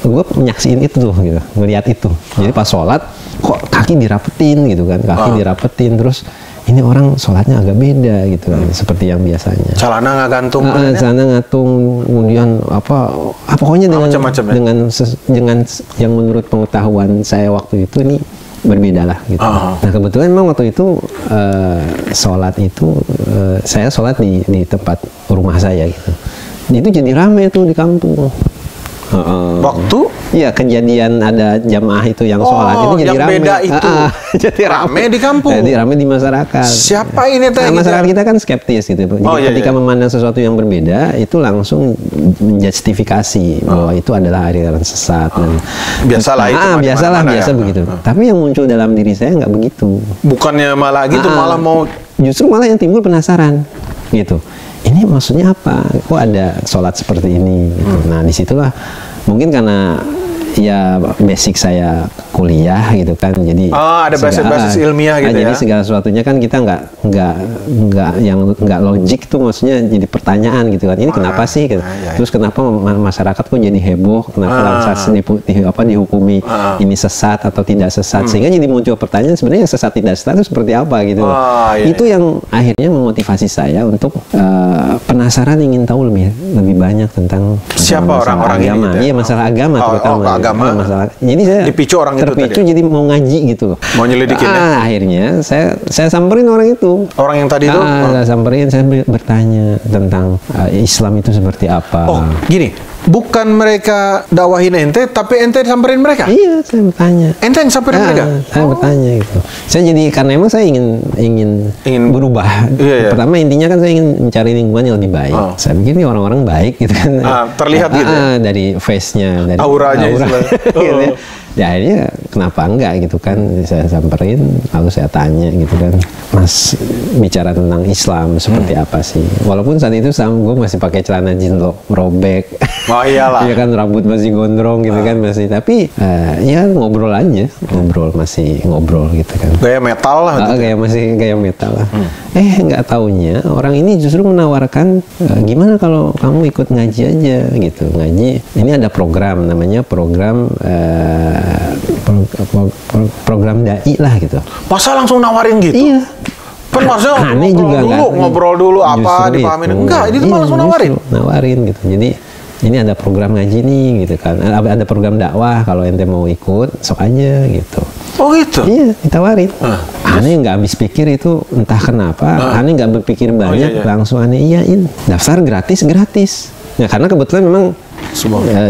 gue menyaksiin itu tuh gitu, ngeliat itu. Jadi pas sholat kok kaki dirapetin gitu kan, dirapetin terus. Ini orang sholatnya agak beda gitu kan, seperti yang biasanya. Celana nggak gantung. Celana ngatung, kemudian pokoknya dengan yang menurut pengetahuan saya waktu itu ini berbeda lah gitu. Nah kebetulan memang waktu itu sholat itu saya sholat di tempat rumah saya gitu. Itu jadi rame tuh di kampung. Waktu? Iya, kejadian ada jamaah itu yang sholat itu jadi yang rame. Beda itu. Jadi rame di kampung. Jadi rame di masyarakat. Siapa ini teh? Masyarakat kita kan skeptis gitu. Jadi ketika memandang sesuatu yang berbeda itu langsung menjustifikasi bahwa itu adalah aliran sesat. Dan biasalah itu. Biasa begitu. Tapi yang muncul dalam diri saya nggak begitu. Bukannya malah gitu, malah mau justru malah yang timbul penasaran gitu. Ini maksudnya apa? Kok ada sholat seperti ini? Gitu. Nah, disitulah mungkin karena ya basic saya kuliah gitu kan, jadi ada basis ilmiah gitu jadi segala sesuatunya kan kita nggak logik tuh, maksudnya jadi pertanyaan gitu kan, ini kenapa sih gitu. Terus kenapa masyarakat kok jadi heboh, kenapa dihukumi ini sesat atau tidak sesat, sehingga jadi muncul pertanyaan sebenarnya sesat tidak sesat itu seperti apa gitu. Itu yang akhirnya memotivasi saya untuk penasaran, ingin tahu lebih banyak tentang siapa orang-orang agama. Ini iya, masalah agama terutama. Masalah. Jadi saya dipicu orang terpicu jadi mau ngaji gitu. Mau nyelidikin ya? Akhirnya saya samperin orang itu. Orang yang tadi itu? Saya samperin, saya bertanya tentang Islam itu seperti apa. Oh, gini. Bukan mereka dakwahin ente, tapi ente samperin mereka? Iya, saya bertanya. Ente yang samperin mereka? Saya bertanya gitu. Saya jadi, karena emang saya ingin berubah. Pertama intinya kan saya ingin mencari lingkungan yang lebih baik. Saya pikir ini orang-orang baik gitu kan. Terlihat gitu ya? Dari face-nya, dari auranya. Gitu ya. Ya akhirnya kenapa enggak gitu kan, saya samperin, lalu saya tanya gitu kan, Mas bicara tentang Islam seperti apa sih? Walaupun saat itu gue masih pakai celana jeans robek, iyalah, ya kan, rambut masih gondrong gitu kan masih, tapi ya ngobrol aja, masih ngobrol gitu kan. Gaya metal lah. Gaya metal lah. Nggak taunya orang ini justru menawarkan, gimana kalau kamu ikut ngaji aja gitu, ngaji. Ini ada program namanya program dai lah gitu. Masa langsung nawarin gitu? Iya. Kan maksudnya ngobrol dulu apa dipahamin. Enggak, ini tuh langsung nawarin gitu. Jadi ini ada program ngaji nih gitu kan. Ada program dakwah, kalau ente mau ikut sok aja gitu. Oh gitu? Iya, ditawarin. Aneh nggak habis pikir itu, entah kenapa. Aneh nggak berpikir banyak, langsung aneh iyain. Daftar gratis. Ya karena kebetulan memang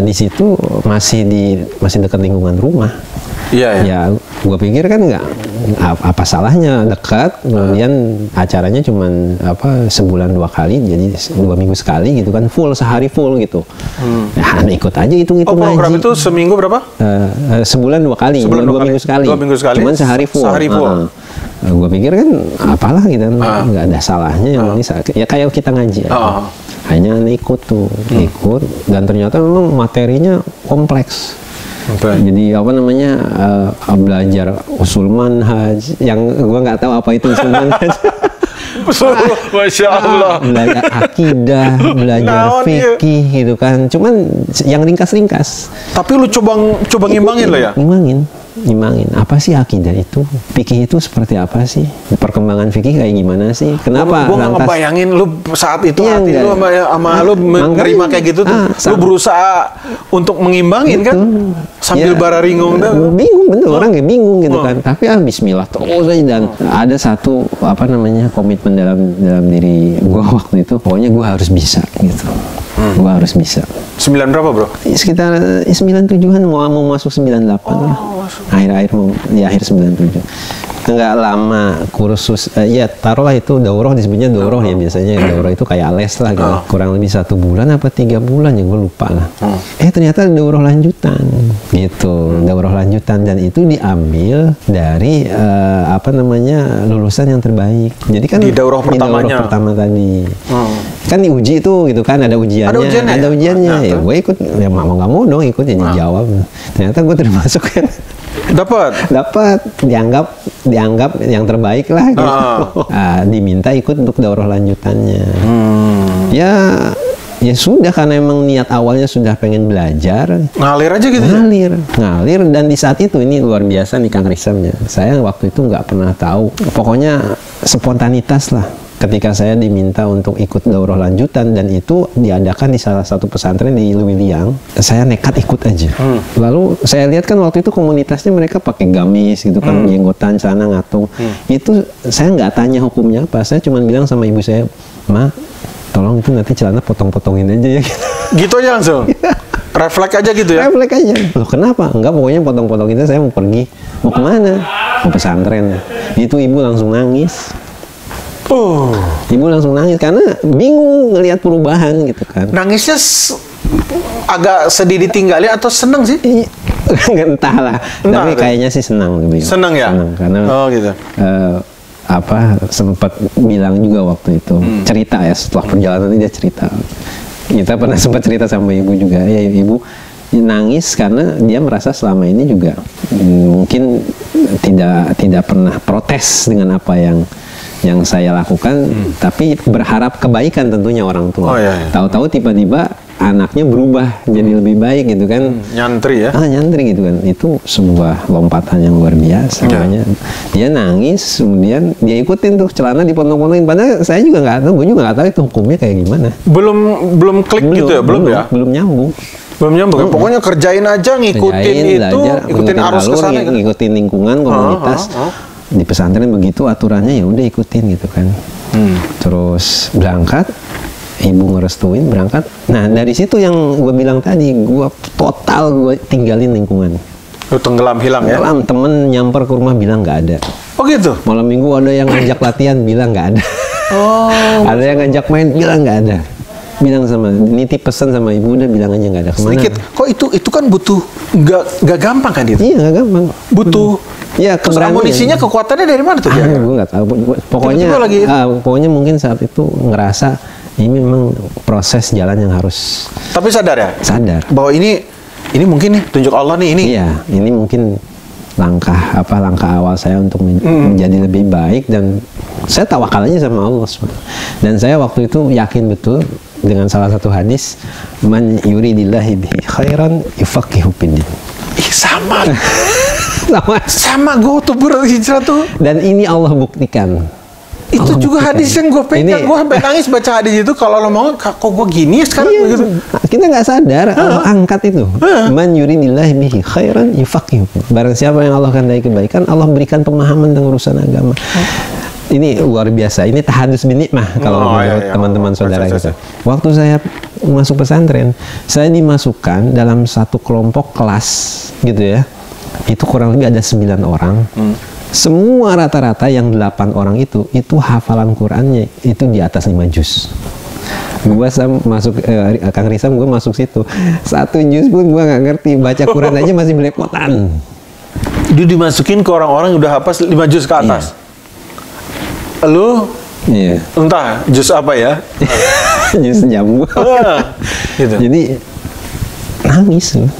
di situ masih dekat lingkungan rumah. Iya. Ya, gue pikir kan nggak apa salahnya dekat, kemudian acaranya cuman sebulan 2 kali, jadi 2 minggu sekali gitu kan, sehari full gitu. Nah, ikut aja itu program ngaji. Itu seminggu berapa? Sebulan 2 kali, 2 minggu sekali. 2 minggu sekali. Cuman sehari full. Gue pikir kan apalah gitu, nggak ada salahnya yang ini ya kayak kita ngaji aja. Hanya ikut dan ternyata memang materinya kompleks. Jadi belajar usul manhaj yang gua nggak tahu apa itu usul manhaj. Masya Allah. Belajar akidah, belajar fikih gitu kan. Cuman yang ringkas-ringkas. Tapi lu coba ngimbangin lo ya? Ngimbangin. Apa sih akidah itu? Fikih itu seperti apa sih? Perkembangan fikih kayak gimana sih? Kenapa? Gue nggak ngebayangin lu saat itu hati lu sama lu menerima kayak gitu tuh. Lu berusaha untuk mengimbangin kan? Sambil bararingong dah. Bingung, bener. Orang kayak bingung gitu kan. Tapi bismillah terus aja. Dan ada satu komitmen dalam diri gue waktu itu. Pokoknya gue harus bisa gitu. Gue harus bisa. 9 berapa bro? Sekitar 97-an, mau masuk 98 lah. Akhir 97. Nggak lama kursus, ya taruhlah itu daurah, disebutnya daurah ya biasanya. Daurah itu kayak les lah gitu. Kurang lebih 1 bulan apa 3 bulan ya, gue lupa lah. Ternyata daurah lanjutan gitu. Daurah lanjutan, dan itu diambil dari lulusan yang terbaik. Jadi kan di daurah pertama tadi. Kan diuji itu gitu kan, ada ujiannya. Ya gue ikut, ya mau nggak mau dong ikut, jadi jawab. Ternyata gue termasuk yang dapat dianggap yang terbaik lah gitu. Diminta ikut untuk daurah lanjutannya. Ya sudah, karena emang niat awalnya sudah pengen belajar, ngalir aja gitu. Ngalir. Dan di saat itu, ini luar biasa nih Kang Risam ya, saya waktu itu nggak pernah tahu, pokoknya spontanitas lah ketika saya diminta untuk ikut daurah lanjutan, dan itu diadakan di salah satu pesantren di Luwiliang. Saya nekat ikut aja. Lalu saya lihat kan waktu itu komunitasnya mereka pakai gamis gitu kan, jenggotan, celana ngatung. Itu saya nggak tanya hukumnya apa, saya cuma bilang sama ibu saya, Ma, tolong itu nanti celana potong-potongin aja ya. Gitu aja langsung? Refleks aja gitu ya? Refleks aja. Loh kenapa? Enggak, pokoknya potong-potong itu saya mau pergi. Mau kemana? Mau pesantren. Itu ibu langsung nangis. Ibu langsung nangis karena bingung ngelihat perubahan gitu kan. Nangisnya agak sedih ditinggalin atau seneng sih? Entahlah. Tapi kayaknya sih senang lebih. Senang ya? Senang karena gitu. Sempat bilang juga waktu itu cerita ya, setelah perjalanan dia cerita. Kita pernah sempat cerita sama ibu juga, ya ibu nangis karena dia merasa selama ini juga mungkin tidak pernah protes dengan apa yang saya lakukan, tapi berharap kebaikan tentunya orang tua. Tahu-tahu tiba-tiba anaknya berubah jadi lebih baik gitu kan. Nyantri ya? Nyantri gitu kan. Itu sebuah lompatan yang luar biasa. Makanya dia nangis, kemudian dia ikutin tuh celana dipotong-potongin. Padahal saya juga nggak tahu, gue juga nggak tahu itu hukumnya kayak gimana. Belum klik gitu ya? Belum ya? Belum nyambung. Belum nyambung. Pokoknya kerjain aja, ngikutin itu, ngikutin arus kesana, ngikutin lingkungan, komunitas. Di pesantren begitu aturannya, ya udah ikutin gitu kan. Terus berangkat, ibu ngerestuin berangkat. Nah dari situ yang gue bilang tadi, gue tinggalin lingkungan. Tenggelam, hilang ya? Tenggelam, temen nyamper ke rumah bilang nggak ada. Oh gitu? Malam minggu ada yang ngajak latihan, bilang nggak ada. Ada yang ngajak main, bilang nggak ada. Bilang nitip pesan sama ibu, udah bilang aja nggak ada. Kemana? Sedikit, kok itu kan butuh, nggak gampang kan itu? Iya nggak gampang. Butuh. Ya, terus amunisinya, kekuatannya dari mana tuh? Gue nggak tahu. Pokoknya mungkin saat itu ngerasa ini memang proses jalan yang harus. Tapi sadar ya? Sadar. Bahwa ini mungkin nih tunjuk Allah nih ini. Iya, ini mungkin langkah awal saya untuk menjadi lebih baik, dan saya tawakal aja sama Allah. Dan saya waktu itu yakin betul dengan salah satu hadis, man yuridillahi bihi khairan yufaqihu fiddin. Sama gue tuh berhijrah tuh. Dan ini Allah buktikan. Itu Allah juga buktikan. Hadis yang gue pegang. Gue sampai nangis baca hadis itu. Kalau lo mau, kok gue gini sekarang? Iya, begitu. Kita nggak sadar Allah angkat itu. Man yuridillahi bihi khairan yufaqihu. Barang siapa yang Allah kehendaki kebaikan, Allah berikan pemahaman tentang urusan agama. Ini luar biasa. Ini tahadus bin nikmah kalau menurut teman-teman saudara kita. Waktu saya masuk pesantren, saya dimasukkan dalam satu kelompok kelas gitu ya. Itu kurang lebih ada 9 orang. Semua rata-rata yang 8 orang itu hafalan Qur'annya itu di atas 5 juz. Gue masuk, Kang Risam, gue masuk situ. 1 juz pun gue nggak ngerti. Baca Quran aja masih belepotan. Dia dimasukin ke orang-orang yang udah hafal 5 juz ke atas. Lu entah juz apa ya. Juz jambu. Gitu. Jadi nangis loh.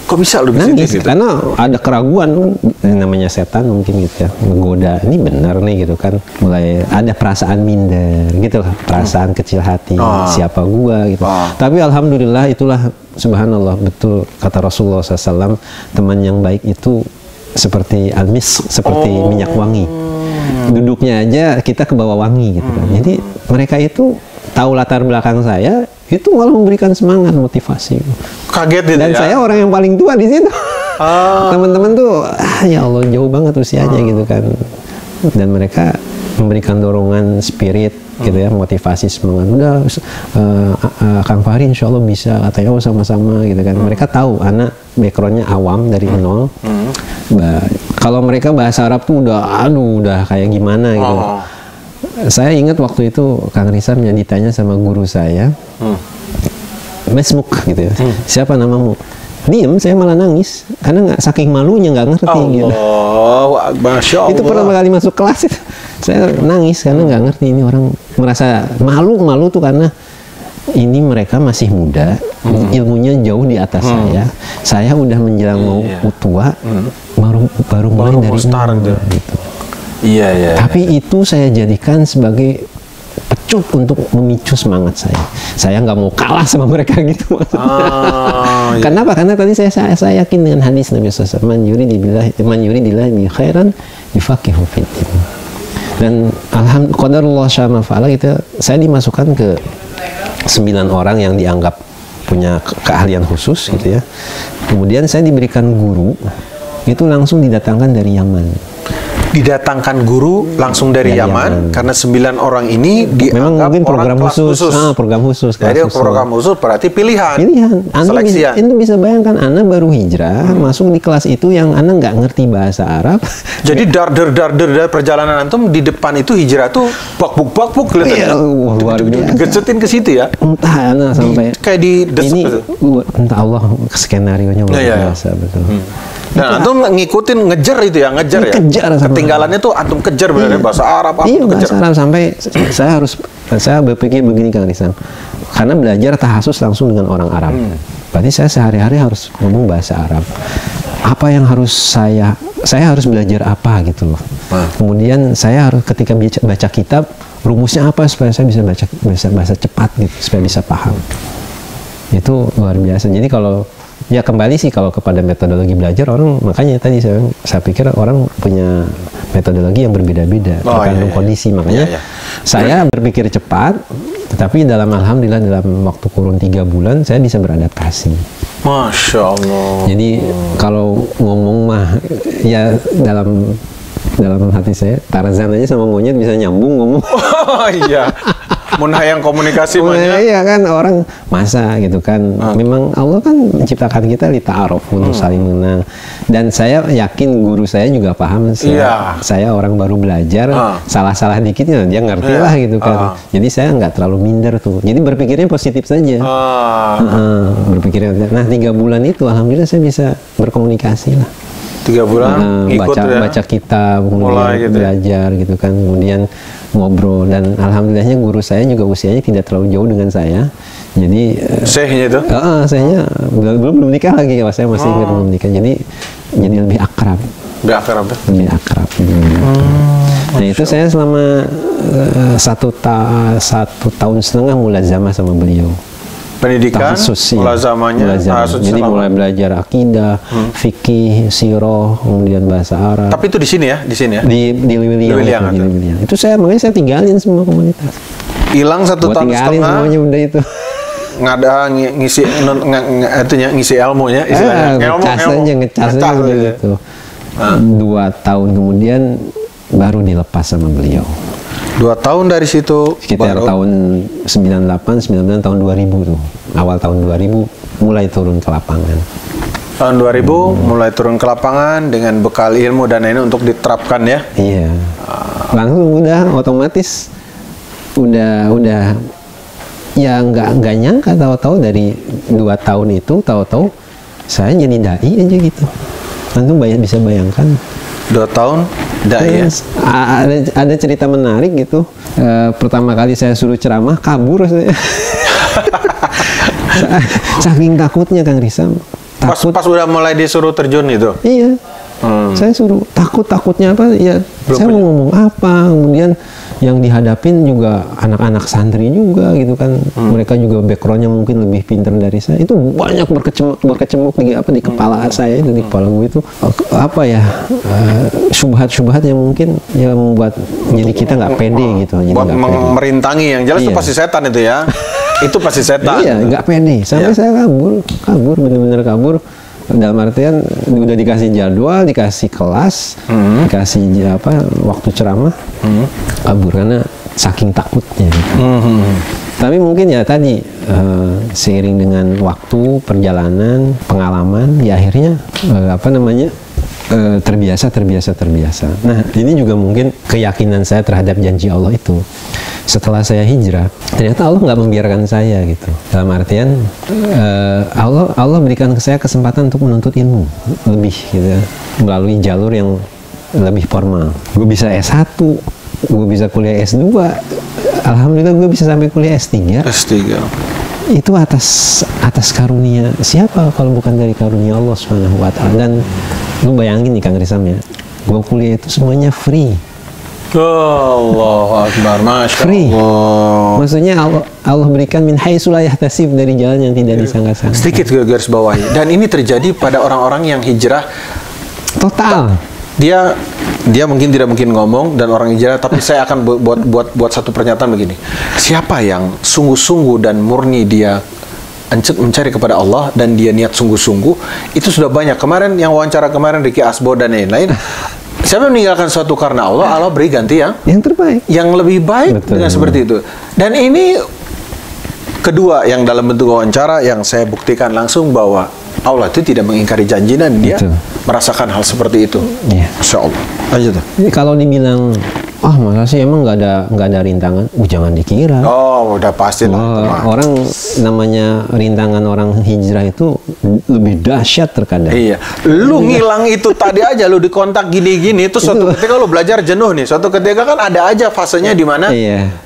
Kok bisa lu bisa nangis gitu? Karena ada keraguan, namanya setan mungkin gitu ya, menggoda, ini benar nih gitu kan. Mulai ada perasaan minder gitu lah, perasaan kecil hati, siapa gua gitu. Tapi alhamdulillah, itulah subhanallah, betul kata Rasulullah SAW, teman yang baik itu seperti al-misk, seperti minyak wangi. Duduknya aja kita ke bawah wangi gitu kan. Jadi mereka itu tahu latar belakang saya, itu malah memberikan semangat, motivasi. Kaget gitu. Dan saya orang yang paling tua di situ. Teman-teman tuh, ya Allah, jauh banget usianya gitu kan. Dan mereka memberikan dorongan spirit gitu ya, motivasi, semangat. Udah, Kang Fahri insya Allah bisa, katanya, oh sama-sama gitu kan. Mereka tahu anak backgroundnya awam dari nol. Kalau mereka bahasa Arab tuh udah kayak gimana gitu. Saya ingat waktu itu Kang Risam yang ditanya sama guru saya, Mesmuk gitu ya, siapa namamu? Diem, saya malah nangis karena saking malunya nggak ngerti gitu. Masya Allah. Itu pertama kali masuk kelas itu, saya nangis karena nggak ngerti, ini orang merasa malu tuh karena ini mereka masih muda, ilmunya jauh di atas saya udah menjelang mau tua, baru mulai dari nol gitu. Iya. Tapi itu saya jadikan sebagai pecut untuk memicu semangat saya. Saya nggak mau kalah sama mereka gitu maksudnya. Kenapa? Karena tadi saya yakin dengan hadis Nabi SAW, man yuridillahi bi khairan yufaqihu fiddin. Dan alhamdulillah qadarullah syama fa'ala, saya dimasukkan ke 9 orang yang dianggap punya keahlian khusus gitu ya. Kemudian saya diberikan guru, itu langsung didatangkan dari Yaman. didatangkan guru langsung dari Yaman, karena 9 orang ini memang dianggap mungkin program orang khusus. Program khusus. Jadi program khusus berarti pilihan. Seleksian. Anda bisa bayangkan, Anda baru hijrah, masuk di kelas itu yang Anda nggak ngerti bahasa Arab. Jadi dar perjalanan antum di depan itu hijrah tuh bakbuk kelihatan. Luar biasa. Gecetin ke situ ya. Entah Anda sampai kayak di ini entah Allah skenario-nya luar biasa betul. Dan antum ngikutin ngejar ya. Ketinggalannya tuh antum kejar benar bahasa Arab bahasa Arab sampai saya berpikir begini Kang Rizam. Karena belajar tahasus langsung dengan orang Arab. Berarti saya sehari-hari harus ngomong bahasa Arab. Apa yang harus saya harus belajar apa gitu loh. Kemudian saya harus ketika baca kitab, rumusnya apa supaya saya bisa baca cepat gitu, supaya bisa paham. Itu luar biasa. Jadi kalau ya kembali sih kalau kepada metodologi belajar, orang makanya tadi saya pikir orang punya metodologi yang berbeda-beda tergantung kondisi. Makanya saya berpikir cepat, tetapi alhamdulillah dalam waktu kurun 3 bulan saya bisa beradaptasi. Masya Allah. Jadi kalau ngomong mah ya dalam hati saya Tarzan aja sama monyet bisa nyambung ngomong. Oh iya. Mun hayang komunikasi banyak. Iya kan, orang masa gitu kan. Memang Allah kan menciptakan kita li ta'aruf untuk saling mengenal. Dan saya yakin guru saya juga paham. Saya orang baru belajar, salah-salah dikit dia ngerti lah gitu kan. Jadi saya nggak terlalu minder tuh. Jadi berpikirnya positif saja. Berpikirnya. Nah 3 bulan itu alhamdulillah saya bisa berkomunikasi lah. 3 bulan baca kitab, kemudian belajar gitu kan, kemudian ngobrol, dan alhamdulillahnya guru saya juga usianya tidak terlalu jauh dengan saya. Jadi syekhnya itu? Syekhnya belum nikah lagi, saya masih ingat belum nikah. Jadi lebih akrab. Lebih akrab. Nah itu saya selama 1,5 tahun mulazamah sama beliau. Pendidikan, mulazamahnya. Jadi mulai belajar akidah, fikih, sirah, kemudian bahasa Arab. Tapi itu di sini ya? Di Lewiliang. Itu makanya saya tinggalin semua komunitas. Hilang 1 tahun setengah. Semuanya udah itu. Ngada ngisi ilmunya, ngecas aja udah gitu. 2 tahun kemudian baru dilepas sama beliau. 2 tahun dari situ sekitar tahun 98, 99, tahun 2000 tuh. Awal tahun 2000 mulai turun ke lapangan. Tahun 2000 mulai turun ke lapangan dengan bekal ilmu dan ini untuk diterapkan ya. Iya. Langsung udah otomatis udah ya nggak nyangka tahu-tahu dari 2 tahun itu tahu-tahu saya jadi dai aja gitu. Antum bisa bayangkan. 2 tahun dai ya? Ada cerita menarik gitu. Pertama kali saya suruh ceramah kabur saya. Saking takutnya Kang Rizam. Pas udah mulai disuruh terjun itu? Iya. Saya suruh takutnya apa ya? Saya mau ngomong apa? Kemudian yang dihadapin juga anak-anak santri juga gitu kan. Mereka juga backgroundnya mungkin lebih pintar dari saya. Itu banyak berkecamuk di kepala saya itu, di kepala gue itu apa ya, syubhat-syubhat yang mungkin ya membuat jadi kita nggak pede gitu. Buat merintangi yang jelas itu pasti setan itu ya. Itu pasti setan. Iya, nggak pede. Sampai saya kabur bener-bener kabur. Dalam artian udah dikasih jadwal, dikasih kelas, dikasih waktu ceramah, kabur karena saking takutnya. Tapi mungkin ya tadi seiring dengan waktu, perjalanan, pengalaman, ya akhirnya terbiasa. Nah ini juga mungkin keyakinan saya terhadap janji Allah itu. Setelah saya hijrah, ternyata Allah nggak membiarkan saya gitu. Dalam artian Allah berikan ke saya kesempatan untuk menuntut ilmu lebih gitu ya, melalui jalur yang lebih formal. Gue bisa S1, gue bisa kuliah S2, alhamdulillah gue bisa sampai kuliah S3. Itu atas karunia siapa kalau bukan dari karunia Allah Subhanahu wa Ta'ala. Dan lu bayangin nih Kang Rizam ya, gue kuliah itu semuanya free. Allahu Akbar, Masya free. Allah. Maksudnya Allah berikan min haitsu la yahtasib, dari jalan yang tidak disangka-sangka. Sedikit garis bawahi. Dan ini terjadi pada orang-orang yang hijrah total. Dia mungkin tidak mungkin ngomong dan orang hijrah, tapi saya akan buat satu pernyataan begini. Siapa yang sungguh-sungguh dan murni dia mencari kepada Allah dan dia niat sungguh-sungguh, itu sudah banyak. Kemarin yang wawancara Ricky Asbo dan lain-lain, siapa meninggalkan sesuatu karena Allah, Allah beri ganti yang terbaik, yang lebih baik. Betul. Dengan seperti itu. Dan ini kedua yang dalam bentuk wawancara yang saya buktikan langsung bahwa Allah itu tidak mengingkari janji dan dia merasakan hal seperti itu. Masya Allah. Aja tuh. Kalau dibilang masa sih emang nggak ada rintangan? Jangan dikira. Oh, udah pasti lah. Orang namanya rintangan orang hijrah itu lebih dahsyat terkadang. Iya. Lu ngilang itu tadi aja, lu dikontak gini-gini, itu suatu ketika lu belajar jenuh nih. Suatu ketika kan ada aja fasenya di mana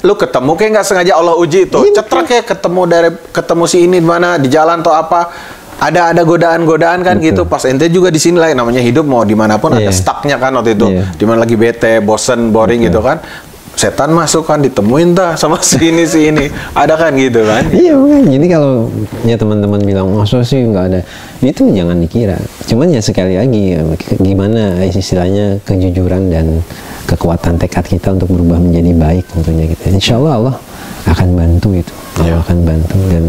lu ketemu kayak nggak sengaja Allah uji itu. Cetrek ya ketemu si ini di mana di jalan atau apa. Ada godaan-godaan kan gitu. Pas ente juga di sini lah namanya hidup mau dimanapun ada stucknya kan waktu itu. Dimana lagi bete, bosen, boring gitu kan. Setan masuk kan ditemuin sama si ini. Ada kan gitu kan. Iya makanya. Jadi kalau ya teman-teman bilang masa sih nggak ada, itu jangan dikira. Cuman ya sekali lagi gimana istilahnya kejujuran dan kekuatan tekad kita untuk berubah menjadi baik tentunya gitu. Insya Allah akan bantu itu. Allah akan bantu dan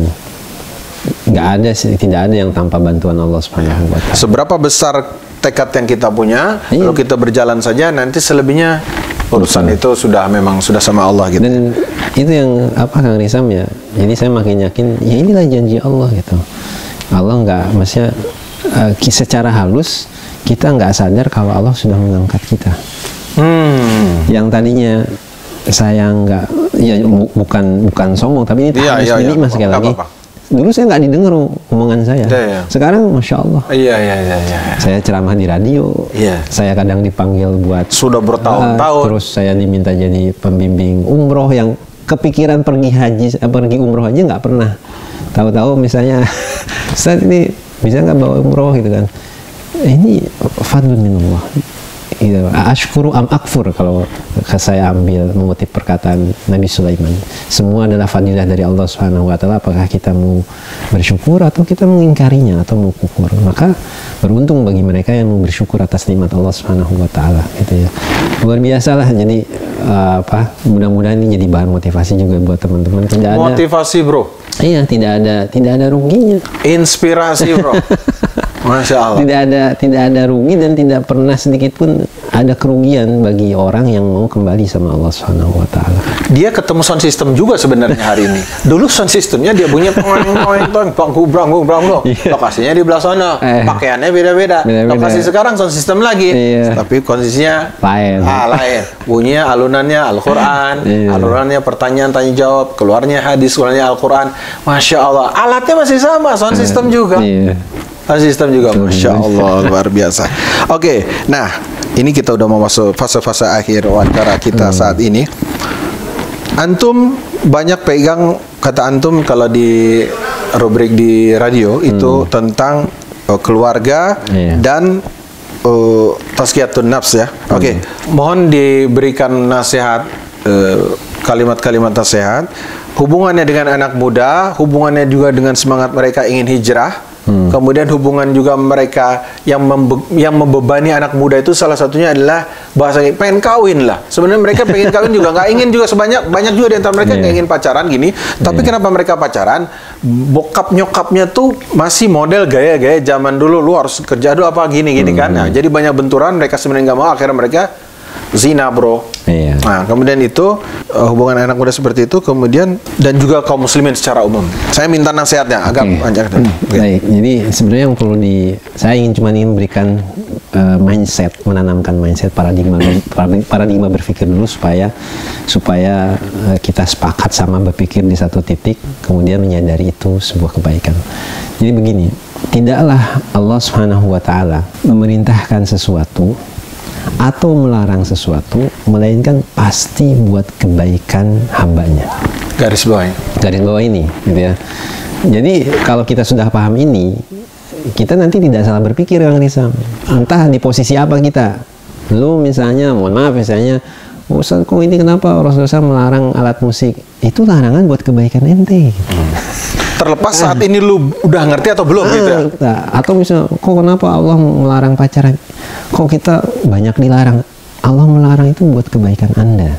tidak ada yang tanpa bantuan Allah Subhanahu wa Ta'ala. Seberapa besar tekad yang kita punya, kalau kita berjalan saja, nanti selebihnya urusan itu sudah sama Allah gitu. Dan itu yang Kang Risam ya. Jadi saya makin yakin ya inilah janji Allah gitu. Allah nggak, maksudnya secara halus kita nggak sadar kalau Allah sudah mengangkat kita. Yang tadinya saya nggak, ya bukan sombong, tapi ini mas sekali lagi. Dulu saya nggak didengar omongan saya. Sekarang Masya Allah. Saya ceramah di radio. Saya kadang dipanggil buat sudah bertahun-tahun. Terus saya diminta jadi pembimbing umroh yang kepikiran pergi umroh aja nggak pernah. Tahu-tahu misalnya, Ustaz ini bisa nggak bawa umroh gitu kan? Ini fadlun minallah. Ashkuru am akfur, kalau saya ambil mengutip perkataan Nabi Sulaiman, semua adalah fadilah dari Allah Subhanahu wa Ta'ala. Apakah kita mau bersyukur atau kita mengingkarinya atau mau kufur? Maka beruntung bagi mereka yang mau bersyukur atas nikmat Allah Subhanahu wa Ta'ala gitu ya. Luar biasa lah. Jadi mudah-mudahan ini jadi bahan motivasi juga buat teman-teman. Motivasi bro. Iya, tidak ada ruginya. Inspirasi bro. Masya Allah. Tidak ada rugi dan tidak pernah sedikit pun ada kerugian bagi orang yang mau kembali sama Allah Subhanahu wa Ta'ala. Dia ketemu sound system juga sebenarnya hari ini. Dulu sound systemnya dia bunyi lokasinya di belah sana, pakaiannya beda-beda. Lokasi sekarang sound system lagi, tapi kondisinya lain. Bunyinya alunannya Al-Quran, alunannya pertanyaan tanya jawab, keluarnya hadis, keluarnya Al-Quran. Masya Allah. Alatnya masih sama, sound system juga. Sistem juga, Masya Allah, luar biasa. Oke, nah ini kita udah mau masuk fase-fase akhir wawancara kita saat ini. Antum banyak pegang, kata antum kalau di rubrik di radio itu tentang keluarga dan tazkiyatun nafs ya. Oke, mohon diberikan nasihat, kalimat-kalimat nasihat hubungannya dengan anak muda, hubungannya juga dengan semangat mereka ingin hijrah. Kemudian hubungan juga mereka yang membebani anak muda itu salah satunya adalah bahasanya pengen kawin lah. Sebenarnya mereka pengen kawin juga, nggak ingin juga banyak juga di antara mereka nggak ingin pacaran gini. Tapi kenapa mereka pacaran? Bokap nyokapnya tuh masih model gaya-gaya zaman dulu. Lu harus kerja dulu apa gini kan. Nah, jadi banyak benturan. Mereka sebenarnya nggak mau. Akhirnya mereka zina bro. Nah, kemudian itu hubungan anak muda seperti itu, kemudian dan juga kaum muslimin secara umum. Saya minta nasihatnya agak panjang. Baik, jadi sebenarnya yang perlu saya ingin memberikan mindset, menanamkan mindset paradigma berpikir dulu supaya kita sepakat sama berpikir di satu titik, kemudian menyadari itu sebuah kebaikan. Jadi begini, tidaklah Allah Subhanahu wa Ta'ala memerintahkan sesuatu atau melarang sesuatu, melainkan pasti buat kebaikan hambanya. Garis bawah ini gitu ya. Jadi kalau kita sudah paham ini, kita nanti tidak salah berpikir, Kang Risam. Entah di posisi apa kita. Lu misalnya, mohon maaf misalnya, Ustaz kok ini kenapa Rasulullah melarang alat musik? Itu larangan buat kebaikan ente. Terlepas saat ini lu udah ngerti atau belum gitu ya. Atau misalnya, kok kenapa Allah melarang pacaran? Kok kita banyak dilarang? Allah melarang itu buat kebaikan Anda.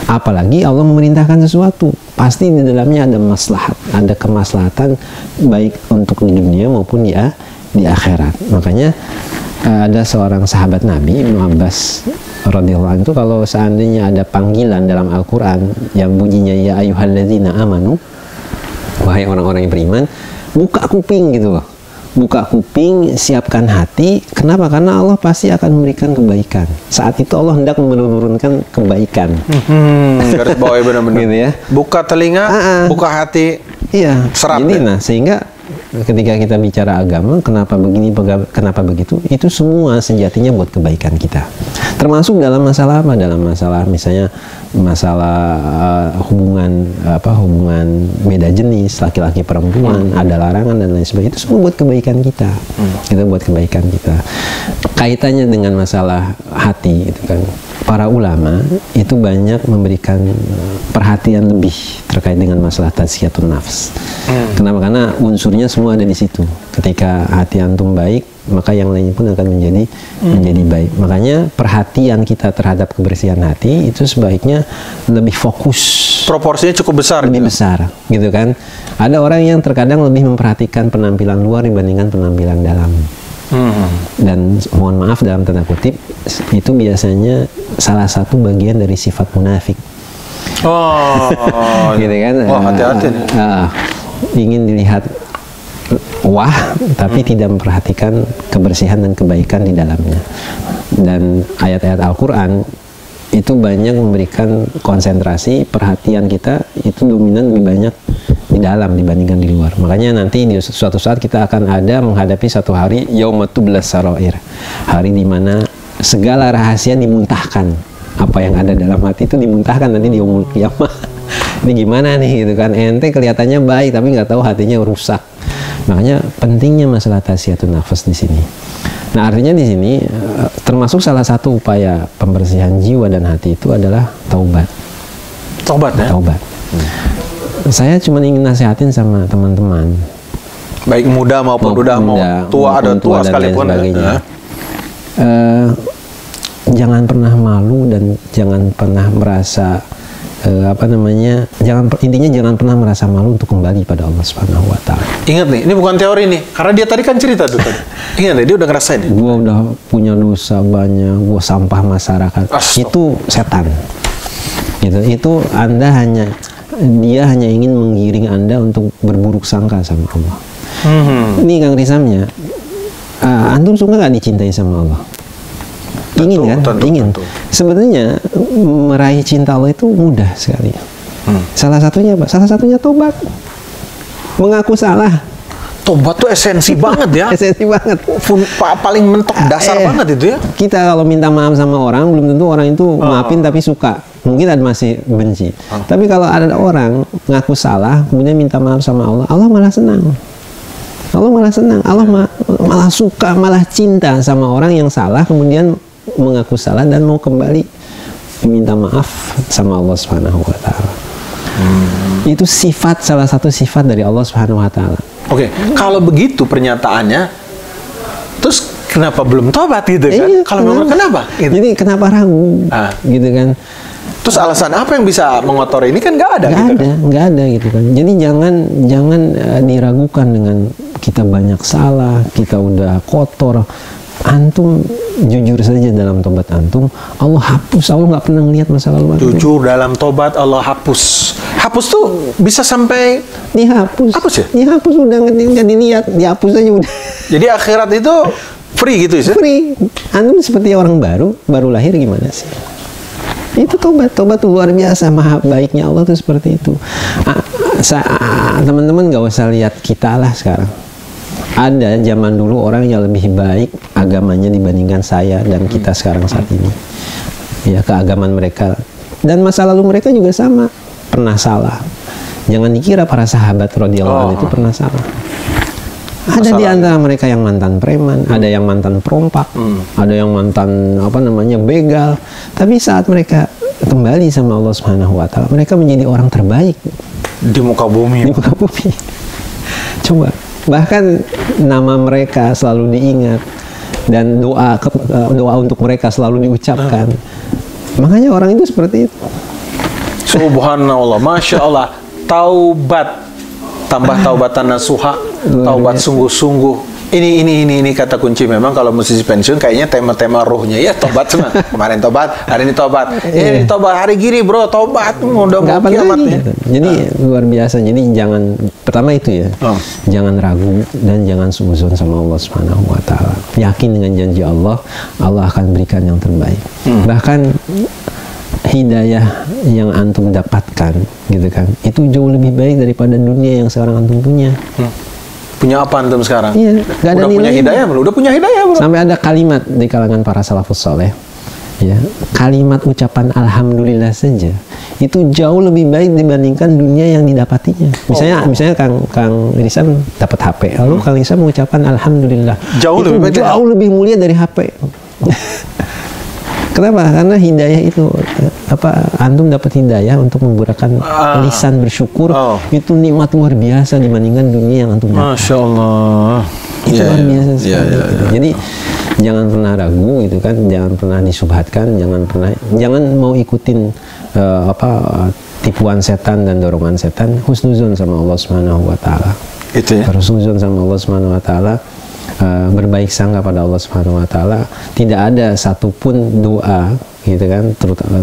Apalagi Allah memerintahkan sesuatu, pasti di dalamnya ada maslahat, ada kemaslahatan baik untuk di dunia maupun di akhirat. Makanya ada seorang sahabat Nabi, Ibnu Abbas radhiyallahu anhu, kalau seandainya ada panggilan dalam Al-Quran yang bunyinya ya ayyuhalladzina amanu, wahai orang-orang yang beriman, buka kuping gitu loh, buka kuping, siapkan hati. Kenapa? Karena Allah pasti akan memberikan kebaikan. Saat itu Allah hendak menurunkan kebaikan. Garis bawah benar-benar. Gitu ya. Buka telinga, buka hati. Iya. Serap. Jadi sehingga ketika kita bicara agama, kenapa begini, kenapa begitu, itu semua sejatinya buat kebaikan kita. Termasuk dalam masalah apa? Dalam masalah misalnya masalah hubungan beda jenis, laki-laki perempuan, ada larangan dan lain sebagainya, itu semua buat kebaikan kita. Itu buat kebaikan kita. Kaitannya dengan masalah hati itu kan, para ulama itu banyak memberikan perhatian lebih terkait dengan masalah tazkiyatun nafs. Kenapa? Karena unsurnya semua ada di situ. Ketika hati antum baik, maka yang lain pun akan menjadi baik. Makanya perhatian kita terhadap kebersihan hati itu sebaiknya lebih fokus. Proporsinya cukup besar. Lebih besar, gitu kan? Ada orang yang terkadang lebih memperhatikan penampilan luar dibandingkan penampilan dalam. Dan mohon maaf dalam tanda kutip, itu biasanya salah satu bagian dari sifat munafik. Gitu kan? Hati-hati. Ingin dilihat wah, tapi tidak memperhatikan kebersihan dan kebaikan di dalamnya. Dan ayat-ayat Al-Quran itu banyak memberikan konsentrasi perhatian kita itu dominan lebih banyak di dalam dibandingkan di luar. Makanya nanti di suatu saat kita akan ada menghadapi satu hari yaumatublas sarair, hari di mana segala rahasia dimuntahkan. Apa yang ada dalam hati itu dimuntahkan nanti di yaumul qiyamah. Ini gimana nih gitu kan, ente kelihatannya baik tapi nggak tahu hatinya rusak. Makanya pentingnya masalah tazkiyatun nafas di sini. Nah, artinya di sini termasuk salah satu upaya pembersihan jiwa dan hati itu adalah taubat. Taubat ya? Taubat. Saya cuma ingin nasihatin sama teman-teman, baik muda maupun mau tua, ada tua sekalipun. Jangan pernah malu dan jangan pernah merasa intinya jangan pernah merasa malu untuk kembali pada Allah Subhanahu wa Ta'ala. Ingat nih, ini bukan teori nih, karena dia tadi kan cerita tuh tadi. Ingat nih, dia udah ngerasain. Gua udah punya dosa banyak, gua sampah masyarakat. Itu setan. Gitu. Itu dia hanya ingin menggiring Anda untuk berburuk sangka sama Allah. Ini Kang Risamnya, antum suka nggak dicintai sama Allah? Ingin kan? Ingin. Sebenarnya meraih cinta Allah itu mudah sekali. Salah satunya apa? Salah satunya tobat. Mengaku salah. Tobat tuh esensi banget ya. Esensi banget. Paling mentok dasar banget itu ya. Kita kalau minta maaf sama orang, belum tentu orang itu maafin tapi suka. Mungkin ada masih benci. Tapi kalau ada orang ngaku salah, kemudian minta maaf sama Allah, Allah malah senang. Allah malah senang. Allah malah suka, malah cinta sama orang yang salah, kemudian mengaku salah dan mau kembali meminta maaf sama Allah Subhanahu wa Ta'ala. Itu salah satu sifat dari Allah Subhanahu wa Ta'ala. Oke, kalau begitu pernyataannya, terus kenapa belum tobat gitu kan? Kalau kenapa? Gitu. Jadi kenapa ragu? Gitu kan? Terus alasan apa yang bisa mengotori ini kan nggak ada? Nggak ada gitu kan. Jadi jangan diragukan dengan kita banyak salah, kita udah kotor. Antum jujur saja dalam tobat antum, Allah hapus. Allah nggak pernah ngelihat masa lalu antum. Jujur dalam tobat, Allah hapus. Hapus tuh bisa sampai dihapus. Hapus ya? Dihapus, udah nggak dilihat, dihapus aja udah. Jadi akhirat itu free gitu ya? Free. Antum seperti orang baru lahir gimana sih? Itu tobat tuh luar biasa, maha baiknya Allah tuh seperti itu. Teman-teman nggak usah lihat kita lah sekarang. Ada zaman dulu orang yang lebih baik agamanya dibandingkan saya dan kita sekarang saat ini. Ya, keagamaan mereka dan masa lalu mereka juga sama, pernah salah. Jangan dikira para sahabat radhiyallahu anhu itu pernah salah. Ada di antara mereka yang mantan preman, ada yang mantan perompak, ada yang mantan begal. Tapi saat mereka kembali sama Allah Subhanahu wa Ta'ala, mereka menjadi orang terbaik di muka bumi. Coba, bahkan nama mereka selalu diingat dan doa untuk mereka selalu diucapkan. Makanya orang itu seperti itu. Subhanallah, Masya Allah. Taubat tambah taubatan nasuha, taubat sungguh-sungguh, Ini kata kunci memang kalau musisi pensiun kayaknya tema-tema rohnya ya tobat semua. Kemarin tobat, hari ini tobat. Ini tobat hari gini bro, tobat udah mau kiamat nih. Jadi luar biasa. Jadi jangan, pertama itu ya. Jangan ragu dan jangan suudzon sama Allah Subhanahu wa taala. Yakin dengan janji Allah, Allah akan berikan yang terbaik. Bahkan hidayah yang antum dapatkan gitu kan, itu jauh lebih baik daripada dunia yang sekarang antum punya. Punya apa antum sekarang? Iya, gak ada udah punya hidayah bro, udah punya hidayah bro. Sampai ada kalimat di kalangan para salafus soleh, ya, kalimat ucapan alhamdulillah saja itu jauh lebih baik dibandingkan dunia yang didapatinya. Misalnya Kang Irisan dapat HP, lalu Kang Irisan mengucapkan alhamdulillah, jauh lebih mulia dari HP. Kenapa? Karena hidayah itu antum dapat hidayah untuk menggunakan lisan bersyukur, itu nikmat luar biasa dibandingkan dunia yang antum dapat. Masya Allah. Itu luar biasa sekali. Jadi jangan pernah ragu gitu kan, jangan pernah disubhatkan, jangan mau ikutin tipuan setan dan dorongan setan. Husnuzon sama Allah Subhanahu wa taala. Itu ya. Husnuzon sama Allah Subhanahu wa taala. Berbaik sangka pada Allah Subhanahu wa taala. Tidak ada satupun doa gitu kan,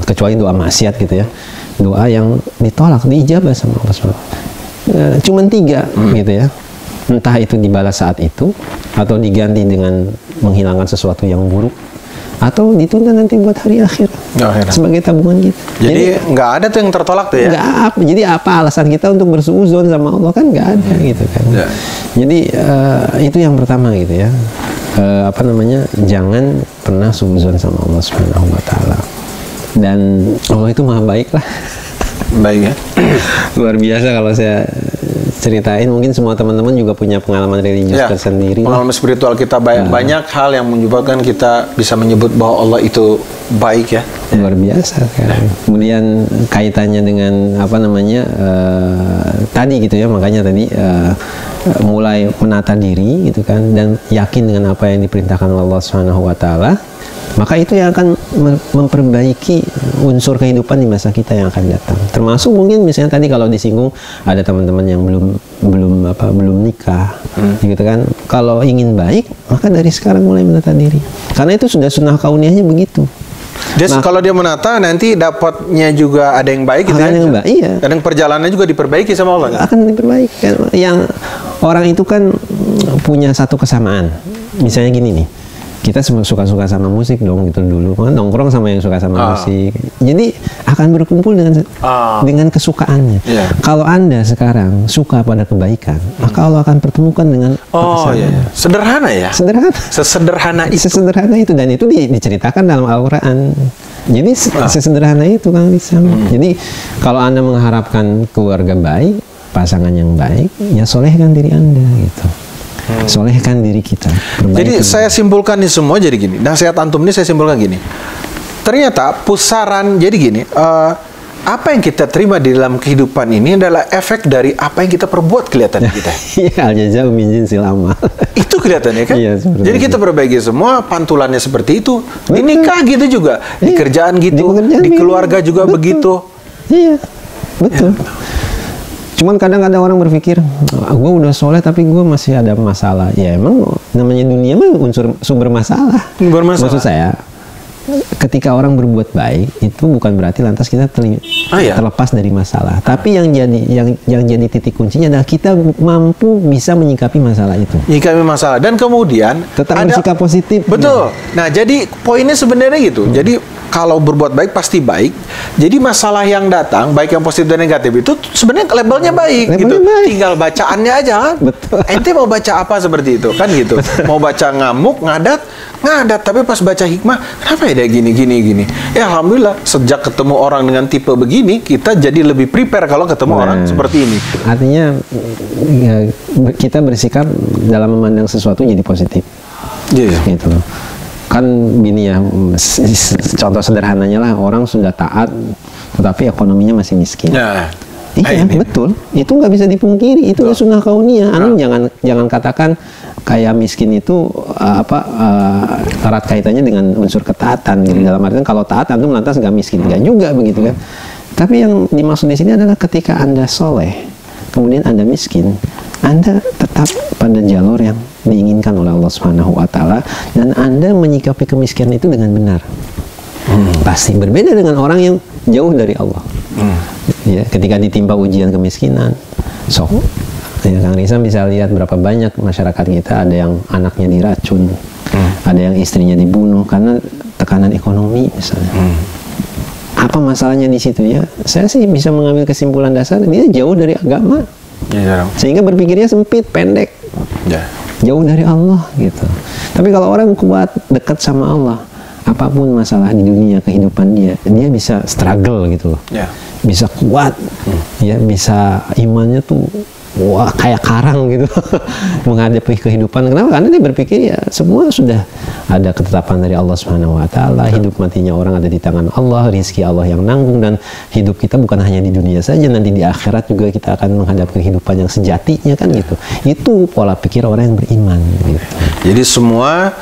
kecuali doa maksiat gitu ya, doa yang ditolak, diijabah sama Allah Subhanahu wa taala. Cuman 3 gitu ya, entah itu dibalas saat itu atau diganti dengan menghilangkan sesuatu yang buruk, atau ditunda nanti buat hari akhir sebagai tabungan kita. Jadi nggak ada tuh yang tertolak tuh ya? Nggak. Jadi apa alasan kita untuk bersuudzon sama Allah, kan nggak ada gitu kan. Jadi itu yang pertama gitu ya. Jangan pernah suudzon sama Allah Subhanahu wa taala. Dan Allah itu maha baik lah. Baik ya. Luar biasa kalau saya ceritain, mungkin semua teman-teman juga punya pengalaman religius tersendiri. Pengalaman spiritual kita banyak hal yang menyebabkan kita bisa menyebut bahwa Allah itu baik ya. Luar biasa kan. Kemudian kaitannya dengan tadi gitu ya, makanya tadi mulai menata diri gitu kan, dan yakin dengan apa yang diperintahkan Allah Subhanahu wa taala, maka itu yang akan memperbaiki unsur kehidupan di masa kita yang akan datang. Termasuk mungkin misalnya tadi kalau disinggung ada teman-teman yang belum nikah, gitu kan. Kalau ingin baik, maka dari sekarang mulai menata diri. Karena itu sudah sunnah kauniyahnya begitu. Kalau dia menata, nanti dapatnya juga ada yang baik gitu ya. Iya. Kadang perjalanannya juga diperbaiki sama Allah. Akan diperbaiki kan. Yang orang itu kan punya satu kesamaan. Misalnya gini nih, kita suka-suka sama musik dong gitu dulu kan, nongkrong sama yang suka sama musik, jadi akan berkumpul dengan kesukaannya. Kalau Anda sekarang suka pada kebaikan, maka Allah akan pertemukan dengan sederhana ya, sesederhana itu, dan itu diceritakan dalam Al-Quran. Jadi sesederhana itu Kang Rizam. Jadi kalau Anda mengharapkan keluarga baik, pasangan yang baik, ya solehkan diri Anda gitu. Solehkan diri kita. Jadi saya simpulkan ini semua jadi gini. Nasihat antum ini saya simpulkan gini. Ternyata pusaran jadi gini. Apa yang kita terima di dalam kehidupan ini adalah efek dari apa yang kita perbuat kelihatannya kita. Iya, al-jaza'u min jinsil amal. Itu kelihatannya kan. Iya, jadi kita perbaiki semua, pantulannya seperti itu. Di nikah gitu juga, di kerjaan gitu, di keluarga juga begitu. Iya, betul. Cuman kadang ada orang berpikir, gue udah soleh tapi gue masih ada masalah. Ya emang namanya dunia mah sumber masalah. Maksud saya, ketika orang berbuat baik itu bukan berarti lantas kita terlepas dari masalah. Tapi yang jadi titik kuncinya adalah kita mampu bisa menyikapi masalah itu. Menyikapi masalah, dan kemudian tetap bersikap positif. Betul. Nah, jadi poinnya sebenarnya gitu. Jadi kalau berbuat baik pasti baik. Jadi masalah yang datang, baik yang positif dan negatif itu sebenarnya labelnya baik gitu. Tinggal bacaannya aja kan. Betul. Ente mau baca apa seperti itu kan gitu. Mau baca ngamuk, ngadat, tapi pas baca hikmah, kenapa ya gini. Ya alhamdulillah, sejak ketemu orang dengan tipe begini, kita jadi lebih prepare kalau ketemu orang seperti ini. Artinya ya, kita bersikap dalam memandang sesuatu jadi positif. Gitu loh. Kan gini ya, contoh sederhananya lah, orang sudah taat tetapi ekonominya masih miskin. Iya, betul. Itu nggak bisa dipungkiri. Itu sunnah kauniyah. Jangan katakan kayak miskin itu erat kaitannya dengan unsur ketaatan. Gitu. Dalam artian kalau taat antum lantas nggak miskin, nggak juga begitu kan. Tapi yang dimaksud di sini adalah ketika Anda soleh, kemudian Anda miskin, Anda tetap pada jalur yang diinginkan oleh Allah Subhanahu wa Ta'ala, dan Anda menyikapi kemiskinan itu dengan benar. Pasti berbeda dengan orang yang jauh dari Allah. Ya, ketika ditimpa ujian kemiskinan, ya, Kang Rizam bisa lihat berapa banyak masyarakat kita, ada yang anaknya diracun, ada yang istrinya dibunuh karena tekanan ekonomi misalnya. Apa masalahnya di situ ya? Saya sih bisa mengambil kesimpulan dasar dia jauh dari agama, sehingga berpikirnya sempit, pendek, jauh dari Allah gitu. Tapi kalau orang kuat, dekat sama Allah, apapun masalah di dunia kehidupan dia bisa struggle gitu loh, bisa kuat, ya bisa imannya tuh wah kayak karang gitu menghadapi kehidupan. Kenapa? Karena dia berpikir ya semua sudah ada ketetapan dari Allah Subhanahu wa Ta'ala, hidup matinya orang ada di tangan Allah, rizki Allah yang nanggung, dan hidup kita bukan hanya di dunia saja, nanti di akhirat juga kita akan menghadapi kehidupan yang sejatinya kan gitu. Itu pola pikir orang yang beriman gitu. Jadi semua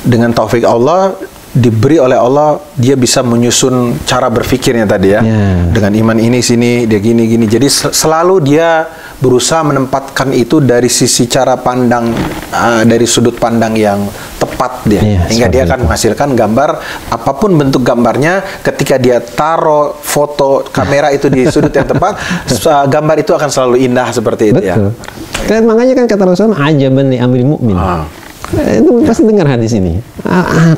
dengan taufik Allah, diberi oleh Allah, dia bisa menyusun cara berpikirnya tadi ya. Dengan iman ini sini dia gini-gini. Jadi selalu dia berusaha menempatkan itu dari sisi cara pandang, dari sudut pandang yang tepat dia. Hingga dia akan menghasilkan gambar, apapun bentuk gambarnya, ketika dia taruh foto kamera itu di sudut yang tepat, gambar itu akan selalu indah seperti itu. Betul. Ya. Makanya kan kata Rasulullah, ajaban li amril mu'min. Itu pasti dengar hadis ini,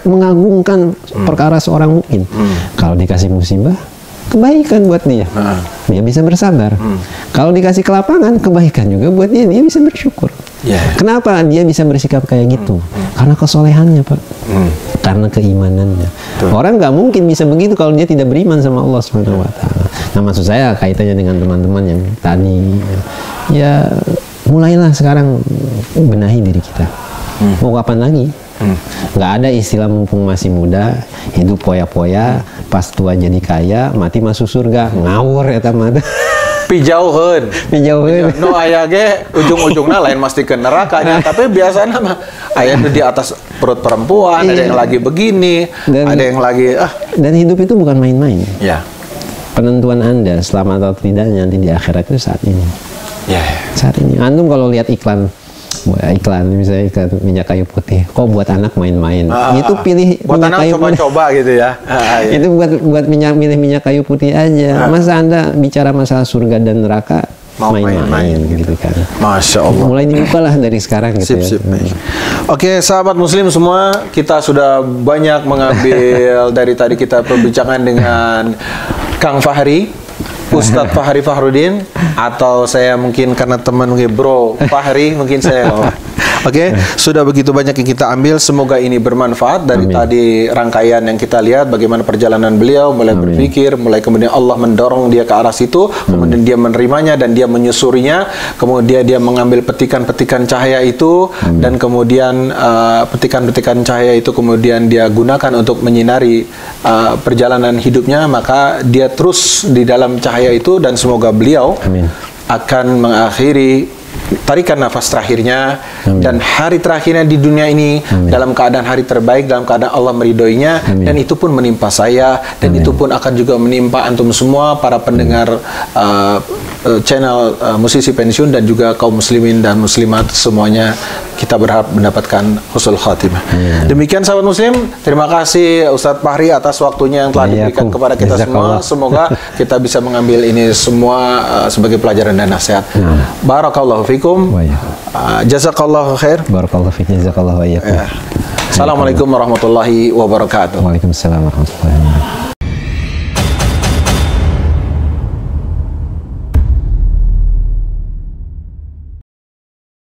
mengagungkan perkara seorang mukmin. Kalau dikasih musibah, kebaikan buat dia, dia bisa bersabar. Kalau dikasih kelapangan, kebaikan juga buat dia bisa bersyukur. Kenapa dia bisa bersikap kayak gitu? Karena kesolehannya, Pak. Karena keimanannya. Orang nggak mungkin bisa begitu kalau dia tidak beriman sama Allah Subhanahu wa Ta'ala. Nah, maksud saya kaitannya dengan teman-teman yang tadi, ya mulailah sekarang benahi diri kita. Mau kapan lagi? Nggak ada istilah mumpung masih muda, hidup poya-poya, pas tua jadi kaya, mati masuk surga. Ngawur ya tamada. Pijauheun. No aya ge ujung-ujungna lain mesti ke nerakanya, tapi biasanya mah aya di atas perut perempuan, ada yang lagi begini, ada yang lagi Dan hidup itu bukan main-main. Penentuan Anda selamat atau tidaknya nanti di akhirat itu saat ini. Saat ini. Antum kalau lihat iklan misalnya iklan minyak kayu putih, kok buat anak main-main, itu pilih buat minyak anak kayu coba-coba gitu ya. Itu buat milih minyak kayu putih aja. Masa Anda bicara masalah surga dan neraka main-main gitu kan. Masya Allah. Mulai dibukalah dari sekarang gitu. Sip. Oke, sahabat muslim semua, kita sudah banyak mengambil dari tadi kita perbincangan dengan Kang Fahri, Ustadz Fahri Fahrudin, atau saya mungkin karena teman Bro Fahri, mungkin saya Oke, sudah begitu banyak yang kita ambil. Semoga ini bermanfaat dari tadi rangkaian yang kita lihat bagaimana perjalanan beliau mulai berpikir, mulai kemudian Allah mendorong dia ke arah situ, kemudian dia menerimanya dan dia menyusurinya, kemudian dia mengambil petikan-petikan cahaya itu, dan kemudian petikan-petikan cahaya itu kemudian dia gunakan untuk menyinari perjalanan hidupnya, maka dia terus di dalam cahaya itu, dan semoga beliau akan mengakhiri tarikan nafas terakhirnya dan hari terakhirnya di dunia ini dalam keadaan hari terbaik, dalam keadaan Allah meridhoinya, dan itu pun menimpa saya, dan itu pun akan juga menimpa antum semua para pendengar channel Musisi Pensiun, dan juga kaum muslimin dan muslimat semuanya. Kita berharap mendapatkan husnul khatimah. Demikian sahabat muslim, terima kasih Ustadz Fahri atas waktunya yang telah diberikan kepada kita semua. Semoga kita bisa mengambil ini semua sebagai pelajaran dan nasihat. Barakallahu fikum. Jazakallahu khair. Barakallahu fikum. Jazakallahu wa iyyakum. Assalamualaikum warahmatullahi wabarakatuh. Waalaikumsalam warahmatullahi wabarakatuh.